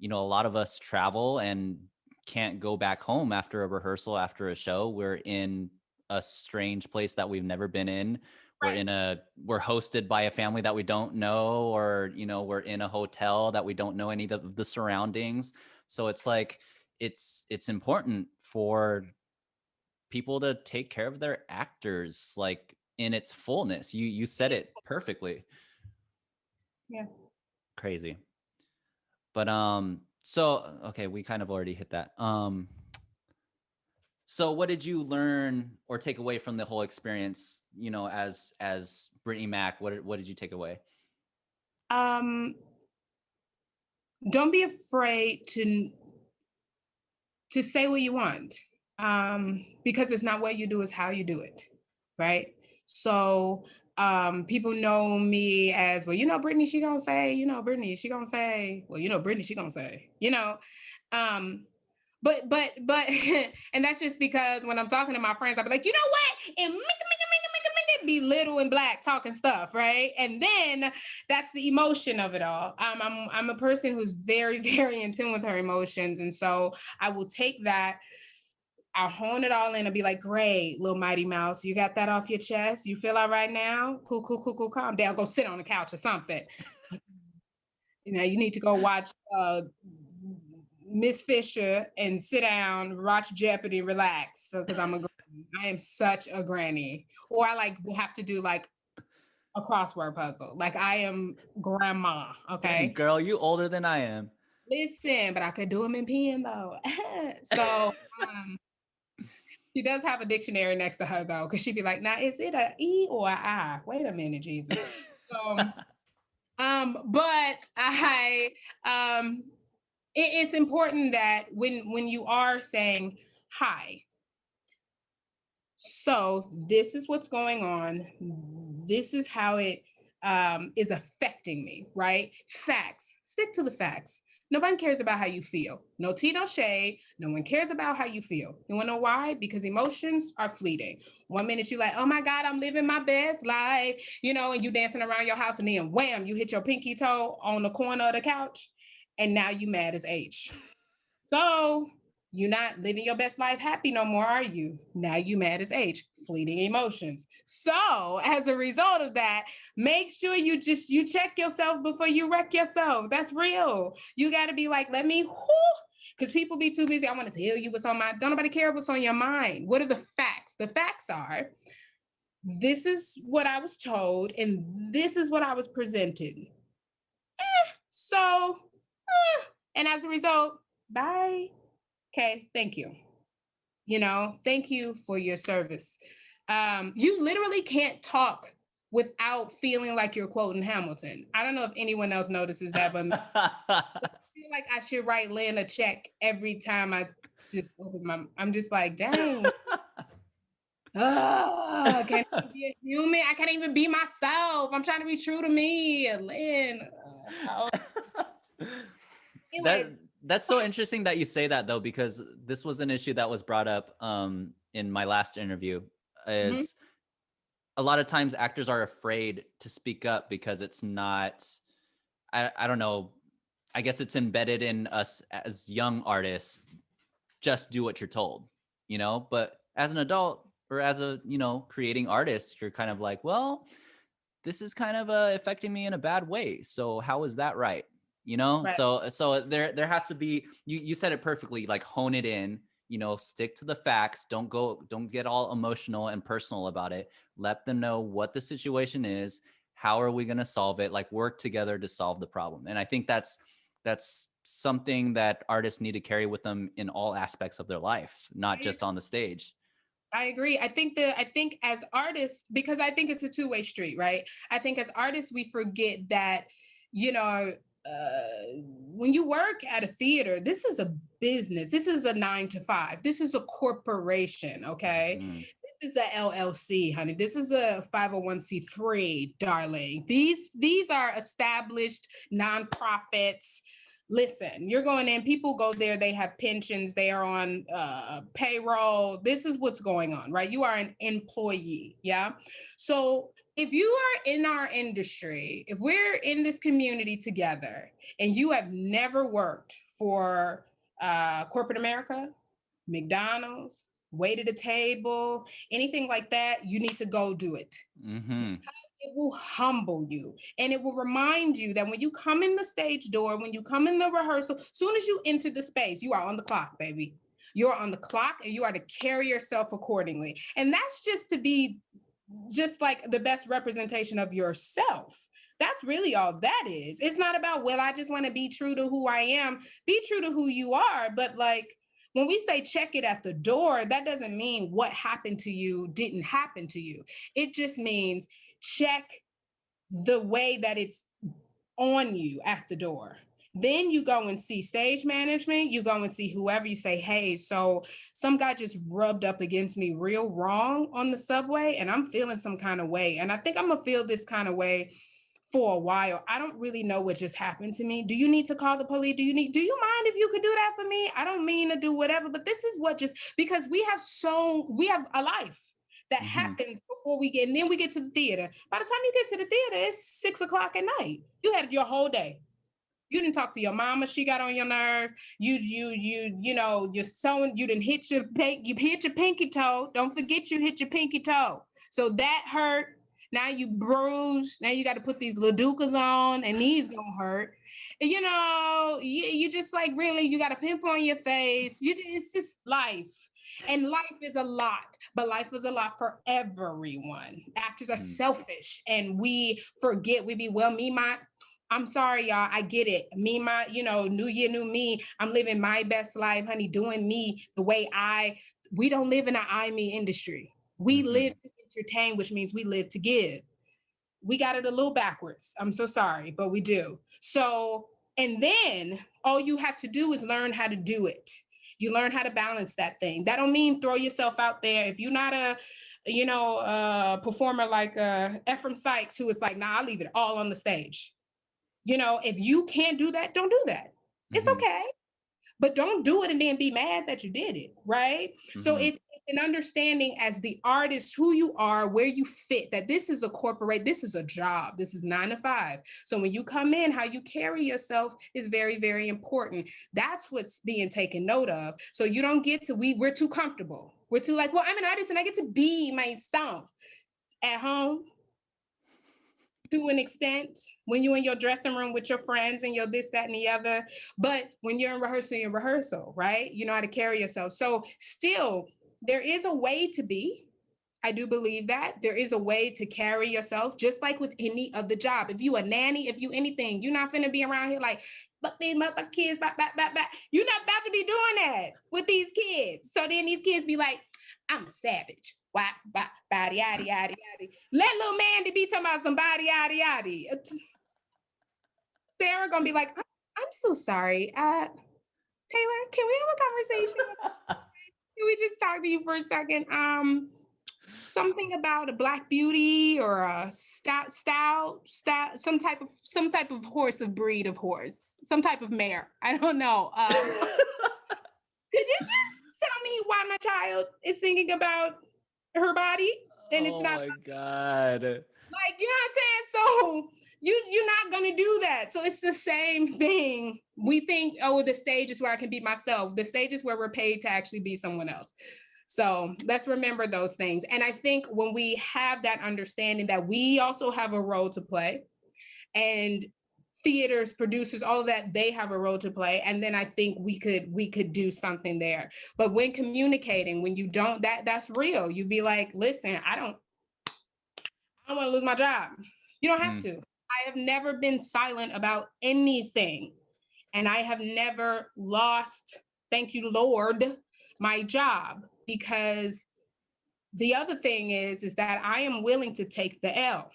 [SPEAKER 1] a lot of us travel and can't go back home after a rehearsal, after a show. We're in a strange place that we've never been in. We're hosted by a family that we don't know, or, we're in a hotel that we don't know any of the surroundings. So it's like, it's important for people to take care of their actors, like, in its fullness. You said it perfectly.
[SPEAKER 2] Yeah.
[SPEAKER 1] Crazy. But so okay, we kind of already hit that. So what did you learn or take away from the whole experience, as Brittany Mack? What did you take away?
[SPEAKER 2] Um, don't be afraid to say what you want. Because it's not what you do, it's how you do it. Right. So people know me as, well, Brittany, she gonna say, Brittany, she gonna say, well, Brittany, she gonna say, um, but and that's just because when I'm talking to my friends, I'll be like, you know what? And make it be little and black talking stuff, right? And then that's the emotion of it all. I'm a person who's very, very in tune with her emotions. And so I will take that, I'll hone it all in and be like, great, little Mighty Mouse, you got that off your chest? You feel all right now? Cool, calm down. Go sit on the couch or something. You need to go watch Miss Fisher and sit down, watch Jeopardy, relax. So, because I am such a granny. Or I will have to do like a crossword puzzle. Like I am grandma. Okay.
[SPEAKER 1] Dang, girl, you older than I am.
[SPEAKER 2] Listen, but I could do them in pen though. So she does have a dictionary next to her though, because she'd be like, now is it a E or a I? Wait a minute, Jesus. So, but it's important that when you are saying, hi, so this is what's going on, this is how it is affecting me, right? Facts, stick to the facts. Nobody cares about how you feel. No tea, no shade. No one cares about how you feel. You wanna know why? Because emotions are fleeting. 1 minute you're like, oh my God, I'm living my best life, and you dancing around your house, and then wham, you hit your pinky toe on the corner of the couch, and now you mad as H. So you're not living your best life happy no more, are you? Now you mad as H, fleeting emotions. So as a result of that, make sure you check yourself before you wreck yourself. That's real. You got to be like, let me, because people be too busy. I want to tell you what's on my, don't nobody care what's on your mind. What are the facts? The facts are, this is what I was told, and this is what I was presented. And as a result, bye. Okay, thank you. Thank you for your service. You literally can't talk without feeling like you're quoting Hamilton. I don't know if anyone else notices that, but I feel like I should write Lynn a check every time I just open I'm just like, dang. I can't even be a human. I can't even be myself. I'm trying to be true to me, Lynn.
[SPEAKER 1] Anyway. That's so interesting that you say that though, because this was an issue that was brought up in my last interview. Is a lot of times actors are afraid to speak up because it's not, I don't know, I guess it's embedded in us as young artists, just do what you're told, but as an adult or as a, creating artist, you're kind of like, well, this is kind of affecting me in a bad way. So how is that right? Right. So there has to be, you said it perfectly, like hone it in, stick to the facts. Don't get all emotional and personal about it. Let them know what the situation is. How are we going to solve it? Like work together to solve the problem. And I think that's something that artists need to carry with them in all aspects of their life, not just on the stage.
[SPEAKER 2] I agree. I think as artists, because I think it's a two-way street, right? I think as artists, we forget that, when you work at a theater, this is a business. This is a 9 to 5. This is a corporation, okay? This is a LLC, honey. This is a 501c3, darling. These are established nonprofits. Listen, you're going in, people go there, they have pensions, they are on payroll. This is what's going on, right? You are an employee, yeah? So if you are in our industry, if we're in this community together and you have never worked for corporate America, McDonald's, waited a table, anything like that, you need to go do it. It will humble you, and it will remind you that when you come in the stage door, when you come in the rehearsal, soon as you enter the space, you are on the clock, baby. You're on the clock, and you are to carry yourself accordingly. And that's just to be just like the best representation of yourself. That's really all that is. It's not about, well, I just want to be true to who I am. Be true to who you are, but like, when we say check it at the door, that doesn't mean what happened to you didn't happen to you. It just means check the way that it's on you at the door. Then you go and see stage management. You go and see whoever. You say, hey, so some guy just rubbed up against me real wrong on the subway, and I'm feeling some kind of way. And I think I'm going to feel this kind of way for a while. I don't really know what just happened to me. Do you need to call the police? Do you mind if you could do that for me? I don't mean to do whatever, but this is what just, because we have a life that happens before we get, and then we get to the theater. By the time you get to the theater, it's 6:00 at night. You had your whole day. You didn't talk to your mama. She got on your nerves. You didn't hit you hit your pinky toe. Don't forget you hit your pinky toe. So that hurt. Now you bruised. Now you got to put these ladukas on, and these gonna hurt. And, you just like, really, you got a pimple on your face. It's just life. And life is a lot, but life is a lot for everyone. Actors are selfish, and we forget. I'm sorry, y'all. I get it. New year, new me. I'm living my best life, honey, doing me the way we don't live in an I, me industry. We live to entertain, which means we live to give. We got it a little backwards. I'm so sorry, but we do. So, and then all you have to do is learn how to do it. You learn how to balance that thing. That don't mean throw yourself out there. If you're not a performer like Ephraim Sykes, who is like, nah, I'll leave it all on the stage. If you can't do that, don't do that. It's okay. But don't do it and then be mad that you did it, right? So it's an understanding as the artist who you are, where you fit, that this is a job. This is 9 to 5. So when you come in, how you carry yourself is very, very important. That's what's being taken note of. So you don't get to, we're too comfortable. We're too like, well, I'm an artist and I get to be myself at home. To an extent, when you're in your dressing room with your friends and your this, that, and the other. But when you're in rehearsal, right? You know how to carry yourself. So still, there is a way to be. I do believe that. There is a way to carry yourself, just like with any other job. If you a nanny, if you anything, you're not finna be around here like, but these mother kids, back. You're not about to be doing that with these kids. So then these kids be like, I'm a savage. Body, yaddy, yaddy, yaddy. Let little Mandy be talking about some body, yaddy, yaddy. Sarah gonna be like, I'm so sorry. Taylor, can we have a conversation? Can we just talk to you for a second? Something about a Black beauty or a stout, some type of breed of horse, some type of mare. I don't know. Could you just tell me why my child is singing about her body and it's not?
[SPEAKER 1] Oh my God.
[SPEAKER 2] Like, you know what I'm saying? So you're not going to do that. So it's the same thing. We think, oh, the stage is where I can be myself. The stage is where we're paid to actually be someone else. So let's remember those things. And I think when we have that understanding that we also have a role to play, and theaters, producers, all of that, they have a role to play. And then I think we could do something there. But when communicating, when you don't, that's real. You'd be like, listen, I don't want to lose my job. You don't have to. I have never been silent about anything. And I have never lost, thank you, Lord, my job. Because the other thing is that I am willing to take the L.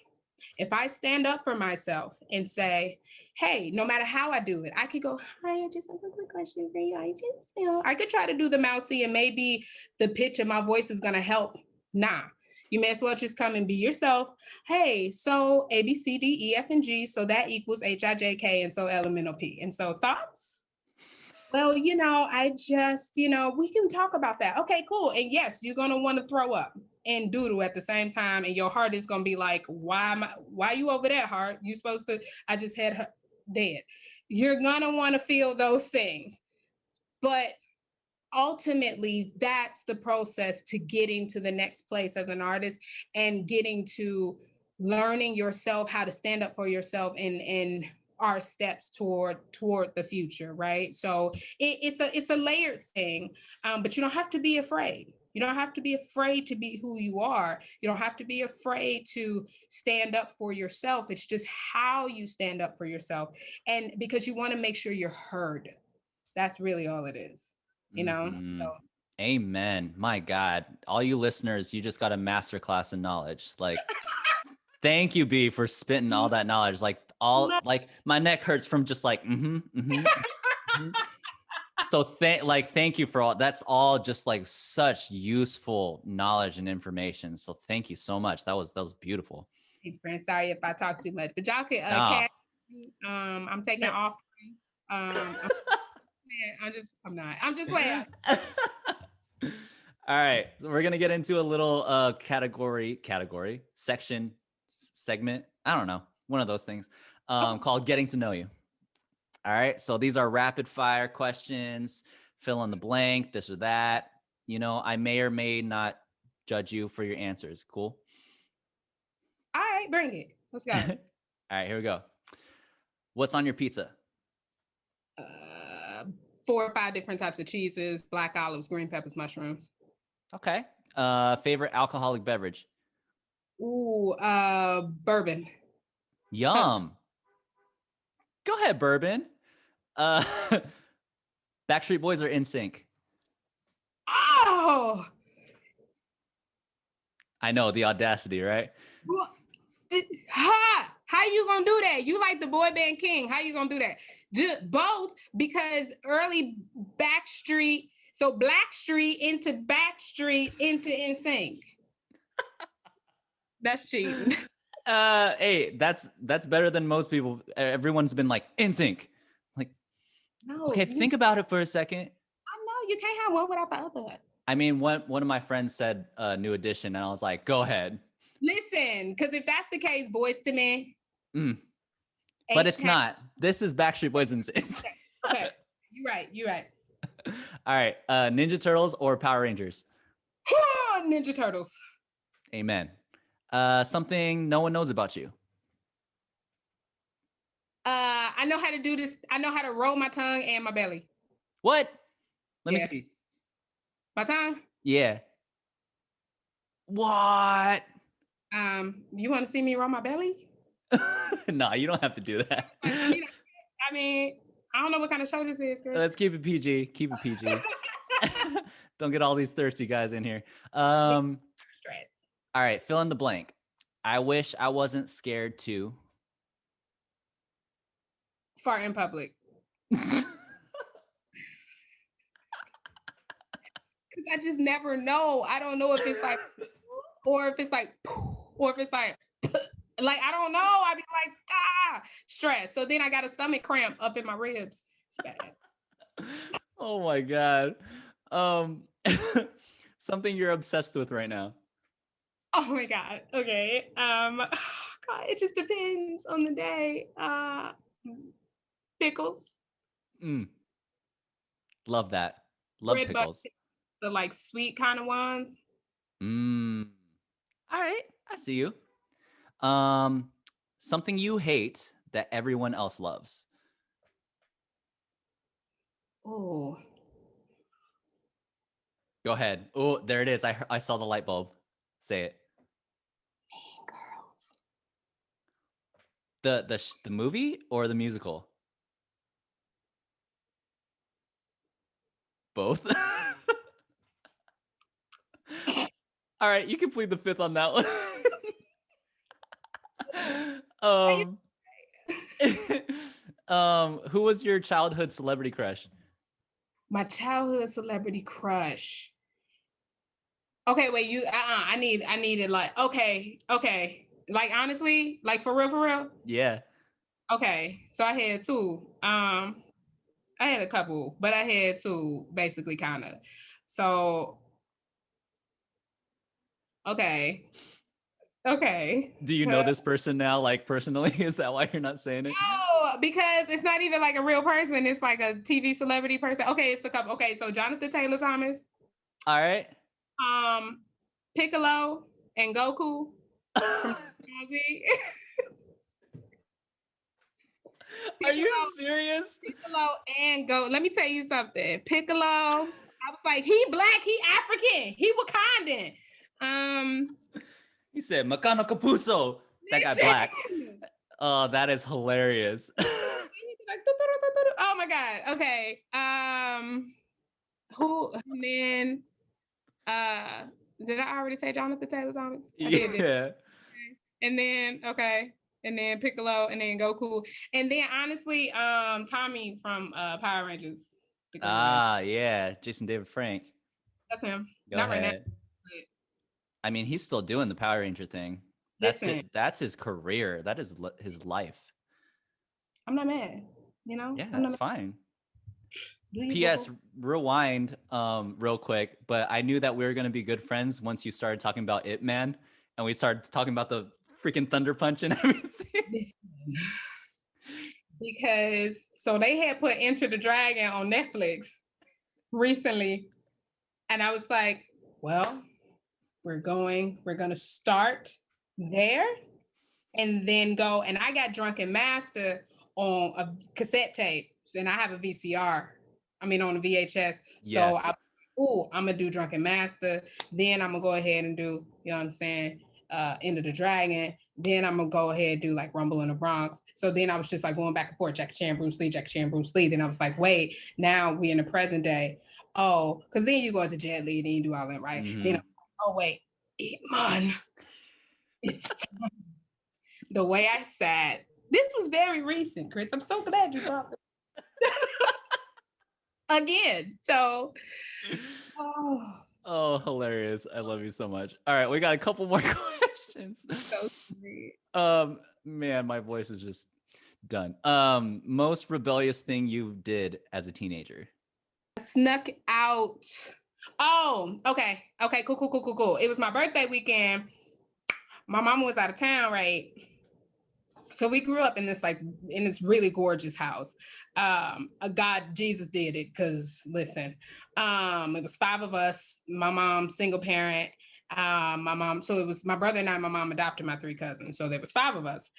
[SPEAKER 2] If I stand up for myself and say, hey, no matter how I do it, I could go, hi, I just have a quick question for you. I could try to do the mousy and maybe the pitch of my voice is going to help. Nah, you may as well just come and be yourself. Hey, so A, B, C, D, E, F, and G. So that equals H, I, J, K. And so elemental P. And so thoughts? Well, I just, we can talk about that. Okay, cool. And yes, you're going to want to throw up and doodle at the same time. And your heart is going to be like, why are you over there, heart? You supposed to, I just had her dead. You're going to want to feel those things. But ultimately, that's the process to getting to the next place as an artist and getting to learning yourself, how to stand up for yourself and our steps toward the future, right? So it's a layered thing, but you don't have to be afraid. You don't have to be afraid to be who you are. You don't have to be afraid to stand up for yourself. It's just how you stand up for yourself, and because you want to make sure you're heard. That's really all it is. you know?
[SPEAKER 1] Mhm.
[SPEAKER 2] So
[SPEAKER 1] Amen. My God. All you listeners, you just got a masterclass in knowledge. Like, thank you, B, for spitting all that knowledge. Like my neck hurts from just like, mhm. So thank you for all. That's all just like such useful knowledge and information. So thank you so much. That was beautiful.
[SPEAKER 2] experience. Sorry if I talk too much, but y'all can
[SPEAKER 1] Ah.
[SPEAKER 2] catch me. I'm taking offerings. I'm just waiting.
[SPEAKER 1] All right. So we're gonna get into a little category, section, segment. I don't know. One of those things. Called Getting to Know You. All right. So these are rapid fire questions, fill in the blank, this or that. You know, I may or may not judge you for your answers. Cool.
[SPEAKER 2] All right, bring it. Let's go.
[SPEAKER 1] All right, here we go. What's on your pizza?
[SPEAKER 2] 4 or 5 different types of cheeses, black olives, green peppers, mushrooms.
[SPEAKER 1] Okay. Favorite alcoholic beverage?
[SPEAKER 2] Ooh, bourbon.
[SPEAKER 1] Yum. Go ahead, bourbon. Uh Backstreet Boys or NSYNC?
[SPEAKER 2] Oh,
[SPEAKER 1] I know the audacity, right?
[SPEAKER 2] how you gonna do that? You like the boy band king. How you gonna do that? Both, because early Backstreet, so Blackstreet into Backstreet into NSYNC. That's cheating.
[SPEAKER 1] Hey, that's better than most people. Everyone's been like NSYNC. Like,
[SPEAKER 2] No,
[SPEAKER 1] okay, think about it for a second.
[SPEAKER 2] I know you can't have one without the other.
[SPEAKER 1] I mean, one of my friends said New Edition, and I was like, go ahead.
[SPEAKER 2] Listen, because if that's the case, Boys to Men.
[SPEAKER 1] But it's not. This is Backstreet Boys and NSYNC.
[SPEAKER 2] Okay, you're right.
[SPEAKER 1] All right, Ninja Turtles or Power Rangers?
[SPEAKER 2] Ninja Turtles.
[SPEAKER 1] Amen. Something no one knows about you.
[SPEAKER 2] I know how to do this. I know how to roll my tongue and my belly.
[SPEAKER 1] What? Let me see.
[SPEAKER 2] My tongue?
[SPEAKER 1] Yeah. What?
[SPEAKER 2] You want to see me roll my belly?
[SPEAKER 1] No, you don't have to do that.
[SPEAKER 2] I mean, I don't know what kind of show this is, Chris.
[SPEAKER 1] Let's keep it PG. Keep it PG. Don't get all these thirsty guys in here. All right, fill in the blank. I wish I wasn't scared to
[SPEAKER 2] fart in public. Because I just never know. I don't know if it's like, or if it's like, or if it's like I don't know. I'd be like, stress. So then I got a stomach cramp up in my ribs. It's bad.
[SPEAKER 1] Oh my God. Something you're obsessed with right now.
[SPEAKER 2] Oh my God. Okay. God, it just depends on the day. Pickles.
[SPEAKER 1] Love that. Love
[SPEAKER 2] Red
[SPEAKER 1] pickles.
[SPEAKER 2] The like sweet kind of ones.
[SPEAKER 1] All right. I see you. Something you hate that everyone else loves.
[SPEAKER 2] Oh.
[SPEAKER 1] Go ahead. Oh, there it is. I saw the light bulb. Say it.
[SPEAKER 2] Mean
[SPEAKER 1] Girls. The movie or the musical? Both. All right, you can plead the fifth on that one. Who was your childhood celebrity crush?
[SPEAKER 2] My childhood celebrity crush. Okay, wait, I needed like, okay. Like, honestly, like for real?
[SPEAKER 1] Yeah.
[SPEAKER 2] Okay, so I had 2. I had a couple, but I had 2 basically kind of. So, okay.
[SPEAKER 1] Do you know this person now, like personally? Is that why you're not saying it?
[SPEAKER 2] No, because it's not even like a real person. It's like a TV celebrity person. Okay, it's a couple. Okay, so Jonathan Taylor Thomas.
[SPEAKER 1] All right.
[SPEAKER 2] Piccolo and Goku from
[SPEAKER 1] Are you serious?
[SPEAKER 2] Piccolo and Go. Let me tell you something. Piccolo, I was like, he black, he African, he Wakandan.
[SPEAKER 1] He said Makano Kapuso. That guy black. Oh, that is hilarious.
[SPEAKER 2] Oh my God. Okay. Who and then did I already say Jonathan Taylor Thomas? I did.
[SPEAKER 1] Yeah.
[SPEAKER 2] And then okay. And then Piccolo and then Goku. And then honestly, Tommy from Power Rangers. The Green Ranger.
[SPEAKER 1] Ah, yeah. Jason David Frank.
[SPEAKER 2] That's him.
[SPEAKER 1] Go
[SPEAKER 2] Not right now.
[SPEAKER 1] ahead.
[SPEAKER 2] But
[SPEAKER 1] I mean, he's still doing the Power Ranger thing. That's
[SPEAKER 2] listen,
[SPEAKER 1] it. That's his career. That is his life.
[SPEAKER 2] I'm not mad. You know,
[SPEAKER 1] Yeah,
[SPEAKER 2] I'm not
[SPEAKER 1] that's
[SPEAKER 2] mad.
[SPEAKER 1] fine.
[SPEAKER 2] Do you
[SPEAKER 1] P.S.
[SPEAKER 2] boo-boo?
[SPEAKER 1] Rewind, real quick. But I knew that we were gonna be good friends once you started talking about It Man, and we started talking about the freaking Thunder Punch and everything.
[SPEAKER 2] Listen. Because so they had put Enter the Dragon on Netflix recently. And I was like, well, we're gonna start there and then go. And I got Drunken Master on a cassette tape. And I have a VCR. I mean on a VHS.
[SPEAKER 1] Yes.
[SPEAKER 2] So I'm gonna do Drunken Master. Then I'm gonna go ahead and do, you know what I'm saying, Enter the Dragon. Then I'm gonna go ahead and do like Rumble in the Bronx. So then I was just like going back and forth, Jackie Chan, Bruce Lee, Jackie Chan, Bruce Lee. Then I was like, wait, now we in the present day. Oh, because then you go into Jet Li, then you do all that, right?
[SPEAKER 1] Mhm.
[SPEAKER 2] Then oh wait, man, it's time. The way I sat. This was very recent, Chris. I'm so glad you brought this again. So,
[SPEAKER 1] Oh, hilarious. I love you so much. All right, we got a couple more questions.
[SPEAKER 2] so sweet.
[SPEAKER 1] Man, my voice is just done. Most rebellious thing you did as a teenager?
[SPEAKER 2] Snuck out. Oh, okay. Okay, cool. It was my birthday weekend. My mama was out of town, right? So we grew up in this really gorgeous house. God, Jesus did it because listen, it was 5 of us. My mom, single parent. My mom, so it was my brother and I. My mom adopted my 3 cousins, so there was 5 of us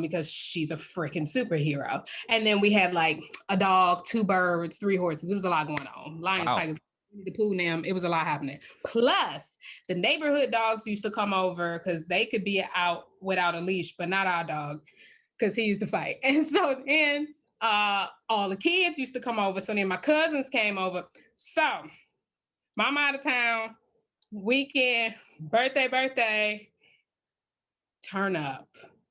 [SPEAKER 2] because she's a freaking superhero. And then we had like a dog, 2 birds, 3 horses. It was a lot going on. Lions,
[SPEAKER 1] Wow.
[SPEAKER 2] tigers, the pool, them. It was a lot happening. Plus, the neighborhood dogs used to come over because they could be out without a leash, but not our dog because he used to fight. And so then all the kids used to come over. So then my cousins came over. So mama out of town, weekend, birthday, turn up.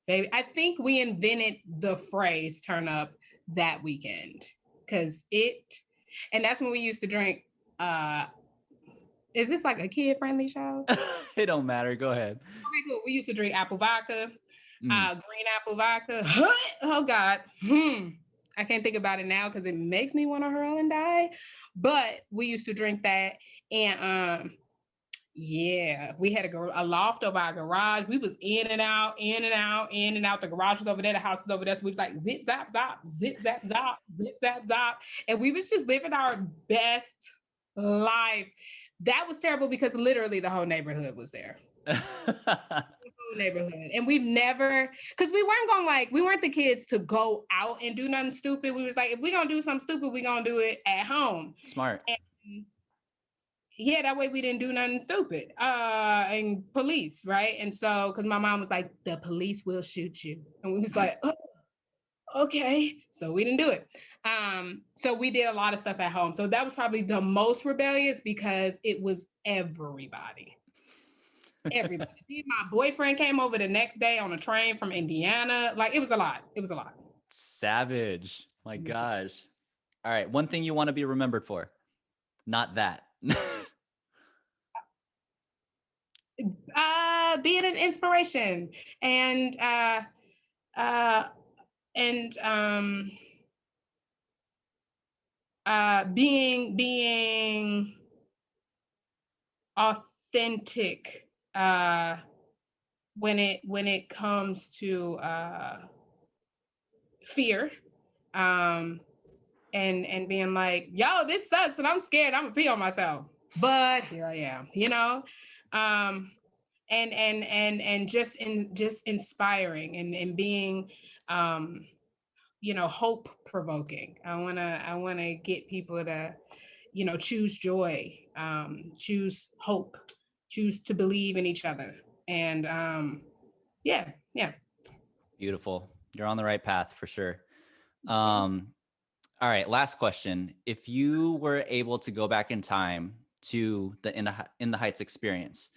[SPEAKER 2] Baby, I think we invented the phrase turn up that weekend because and that's when we used to drink. Is this like a kid-friendly show?
[SPEAKER 1] It don't matter. Go ahead.
[SPEAKER 2] Okay, cool. We used to drink apple vodka, green apple vodka. Oh God. I can't think about it now because it makes me want to hurl and die. But we used to drink that. And yeah, we had a loft over our garage. We was in and out. The garage was over there. The house was over there. So we was like zip, zap, zop, zip, zap, zop, zip, zap, zop. And we was just living our best life. That was terrible because literally the whole neighborhood was there. Neighborhood. And we've never, because we weren't the kids to go out and do nothing stupid. We was like, if we're gonna do something stupid, we're gonna do it at home.
[SPEAKER 1] Smart.
[SPEAKER 2] And yeah, that way we didn't do nothing stupid. And police, right? And so because my mom was like, the police will shoot you. And we was like, oh, okay. So we didn't do it. So we did a lot of stuff at home. So that was probably the most rebellious because it was everybody. Everybody. My boyfriend came over the next day on a train from Indiana. Like it was a lot.
[SPEAKER 1] Savage. My gosh. All right. One thing you want to be remembered for. Not that.
[SPEAKER 2] Being an inspiration and being authentic when it comes to fear and being like, yo, this sucks and I'm scared, I'm gonna pee on myself, but here I am, you know. And just inspiring and being you know, hope provoking. I wanna get people to, you know, choose joy, choose hope, choose to believe in each other. And yeah.
[SPEAKER 1] Beautiful. You're on the right path for sure. All All right, last question. If you were able to go back in time to the In the Heights experience,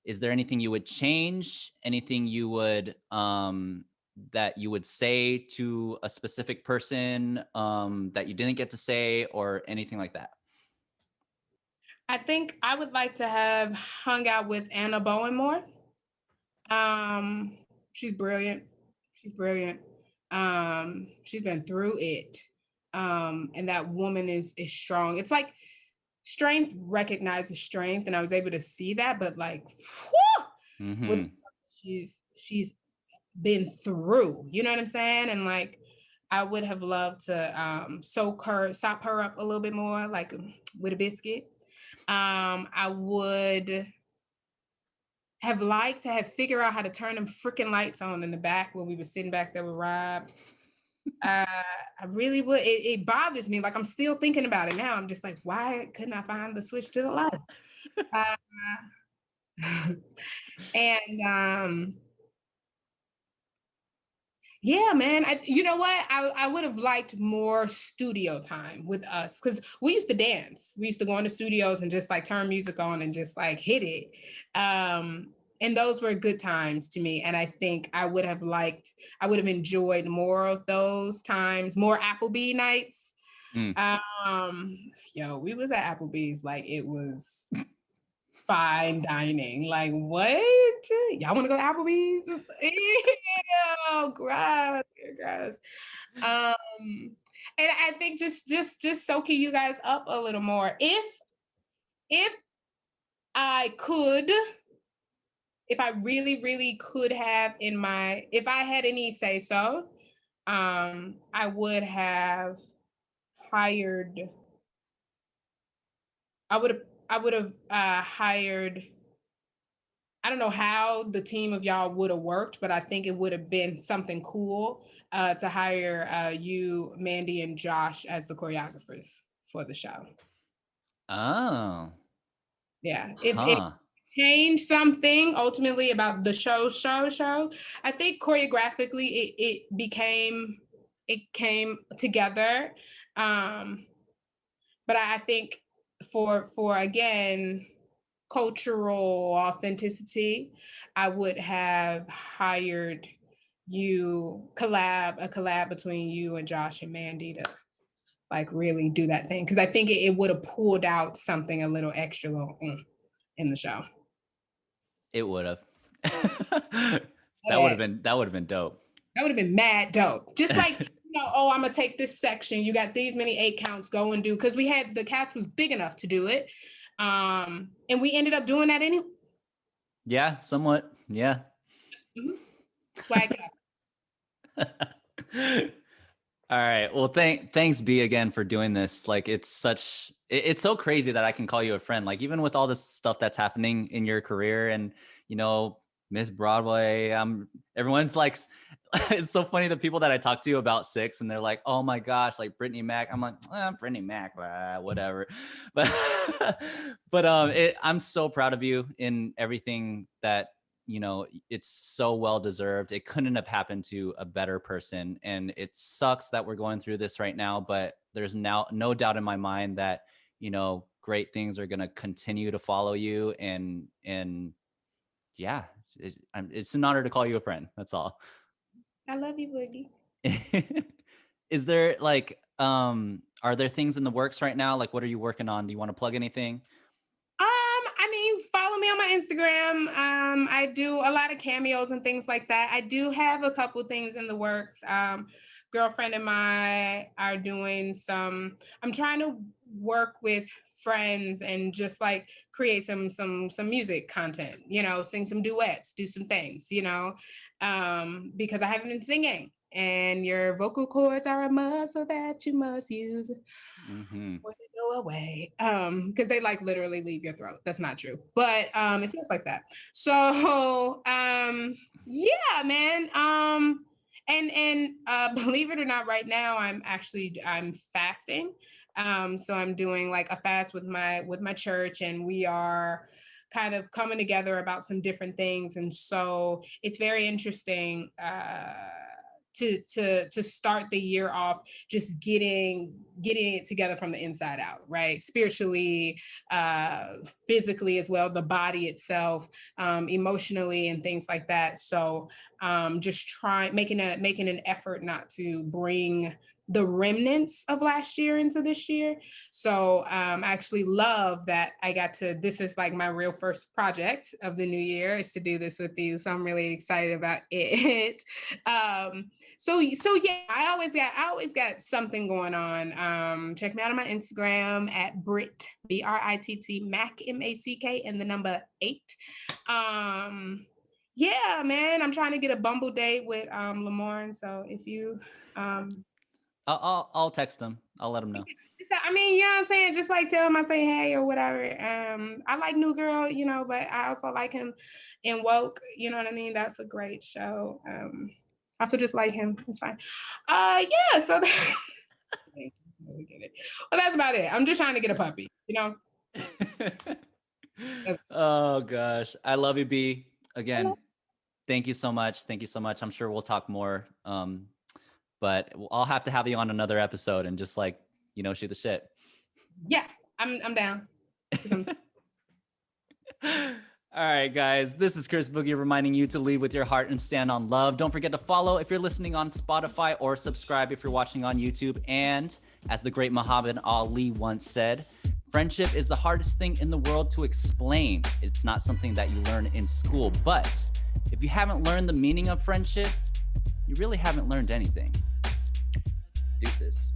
[SPEAKER 1] is there anything you would change? Anything you would that you would say to a specific person that you didn't get to say, or anything like that?
[SPEAKER 2] I think I would like to have hung out with Anna Bowen more. Um, she's brilliant. She's brilliant. She's been through it. And that woman is strong. It's like strength recognizes strength, and I was able to see that, but like, whew, what
[SPEAKER 1] Mm-hmm.
[SPEAKER 2] she's been through, you know what I'm saying? And like, I would have loved to sop her up a little bit more, like with a biscuit. I would have liked to have figured out how to turn them freaking lights on in the back when we were sitting back there with Rob. I really would. It bothers me. Like, I'm still thinking about it now. I'm just like, why couldn't I find the switch to the light? And yeah, man. You know what? I would have liked more studio time with us, because we used to dance. We used to go into studios and just like turn music on and just like hit it. And those were good times to me. And I think I would have enjoyed more of those times, more Applebee nights.
[SPEAKER 1] Mm.
[SPEAKER 2] Yo, we was at Applebee's like it was fine dining. Like, what? Y'all want to go to Applebee's? Ew, gross. And I think just soaking you guys up a little more. If I could, if I really, really could have if I had any say so, I would have hired, I would have hired, I don't know how the team of y'all would have worked, but I think it would have been something cool to hire you, Mandy, and Josh as the choreographers for the show.
[SPEAKER 1] Oh.
[SPEAKER 2] Yeah. If it
[SPEAKER 1] Huh.
[SPEAKER 2] changed something ultimately about the show, I think choreographically it came together. But I think for again, cultural authenticity, I would have hired a collab between you and Josh and Mandy to like really do that thing, because I think it would have pulled out something a little extra in the show.
[SPEAKER 1] It would have.
[SPEAKER 2] That
[SPEAKER 1] That would have been dope.
[SPEAKER 2] would have been mad dope. Just like, oh, I'm gonna take this section. You got these many 8 counts. Go and do, because the cast was big enough to do it. And we ended up doing that anyway.
[SPEAKER 1] Yeah, somewhat. Yeah.
[SPEAKER 2] Mm-hmm. Swag
[SPEAKER 1] All right. Well, thanks B again for doing this. Like, it's so crazy that I can call you a friend. Like, even with all this stuff that's happening in your career and, Miss Broadway, everyone's like, it's so funny, the people that I talk to about Six, and they're like, oh my gosh, like Brittany Mack. I'm like, Brittany Mack, whatever. But, I'm so proud of you in everything that, it's so well deserved. It couldn't have happened to a better person. And it sucks that we're going through this right now, but there's now no doubt in my mind that, great things are going to continue to follow you. And yeah, it's an honor to call you a friend. That's all.
[SPEAKER 2] I love you, Boogie.
[SPEAKER 1] Is there like, are there things in the works right now? Like, what are you working on? Do you want to plug anything?
[SPEAKER 2] I mean, follow me on my Instagram. I do a lot of cameos and things like that. I do have a couple things in the works. Girlfriend and I are doing I'm trying to work with friends and just like create some music content, sing some duets, do some things, because I haven't been singing, and your vocal cords are a muscle that you must use
[SPEAKER 1] Mm-hmm.
[SPEAKER 2] when they go away, because they like literally leave your throat. That's not true, but it feels like that. So yeah, man. And believe it or not, right now I'm fasting. So I'm doing like a fast with my church, and we are kind of coming together about some different things. And so it's very interesting to start the year off just getting it together from the inside out, right? Spiritually, physically as well, the body itself, emotionally, and things like that. So just making an effort not to bring the remnants of last year into this year. So I actually love that this is like my real first project of the new year, is to do this with you. So I'm really excited about it. So yeah, I always got something going on. Check me out on my Instagram at Britt, Britt Mack, Mack, and the number 8. Yeah, man, I'm trying to get a Bumble date with Lamorne. So if you
[SPEAKER 1] I'll text him. I'll let him know.
[SPEAKER 2] I mean, you know what I'm saying? Just like tell him I say hey or whatever. I like New Girl, you know, but I also like him in Woke. You know what I mean? That's a great show. I also just like him. It's fine. Yeah. So well, that's about it. I'm just trying to get a puppy, you know?
[SPEAKER 1] Oh gosh. I love you, B. Again, thank you so much. Thank you so much. I'm sure we'll talk more. But I'll have to have you on another episode and just like, you know, shoot the shit.
[SPEAKER 2] Yeah, I'm down.
[SPEAKER 1] All right, guys, this is Chris Boogie reminding you to lead with your heart and stand on love. Don't forget to follow if you're listening on Spotify, or subscribe if you're watching on YouTube. And as the great Muhammad Ali once said, friendship is the hardest thing in the world to explain. It's not something that you learn in school, but if you haven't learned the meaning of friendship, you really haven't learned anything. Deuces.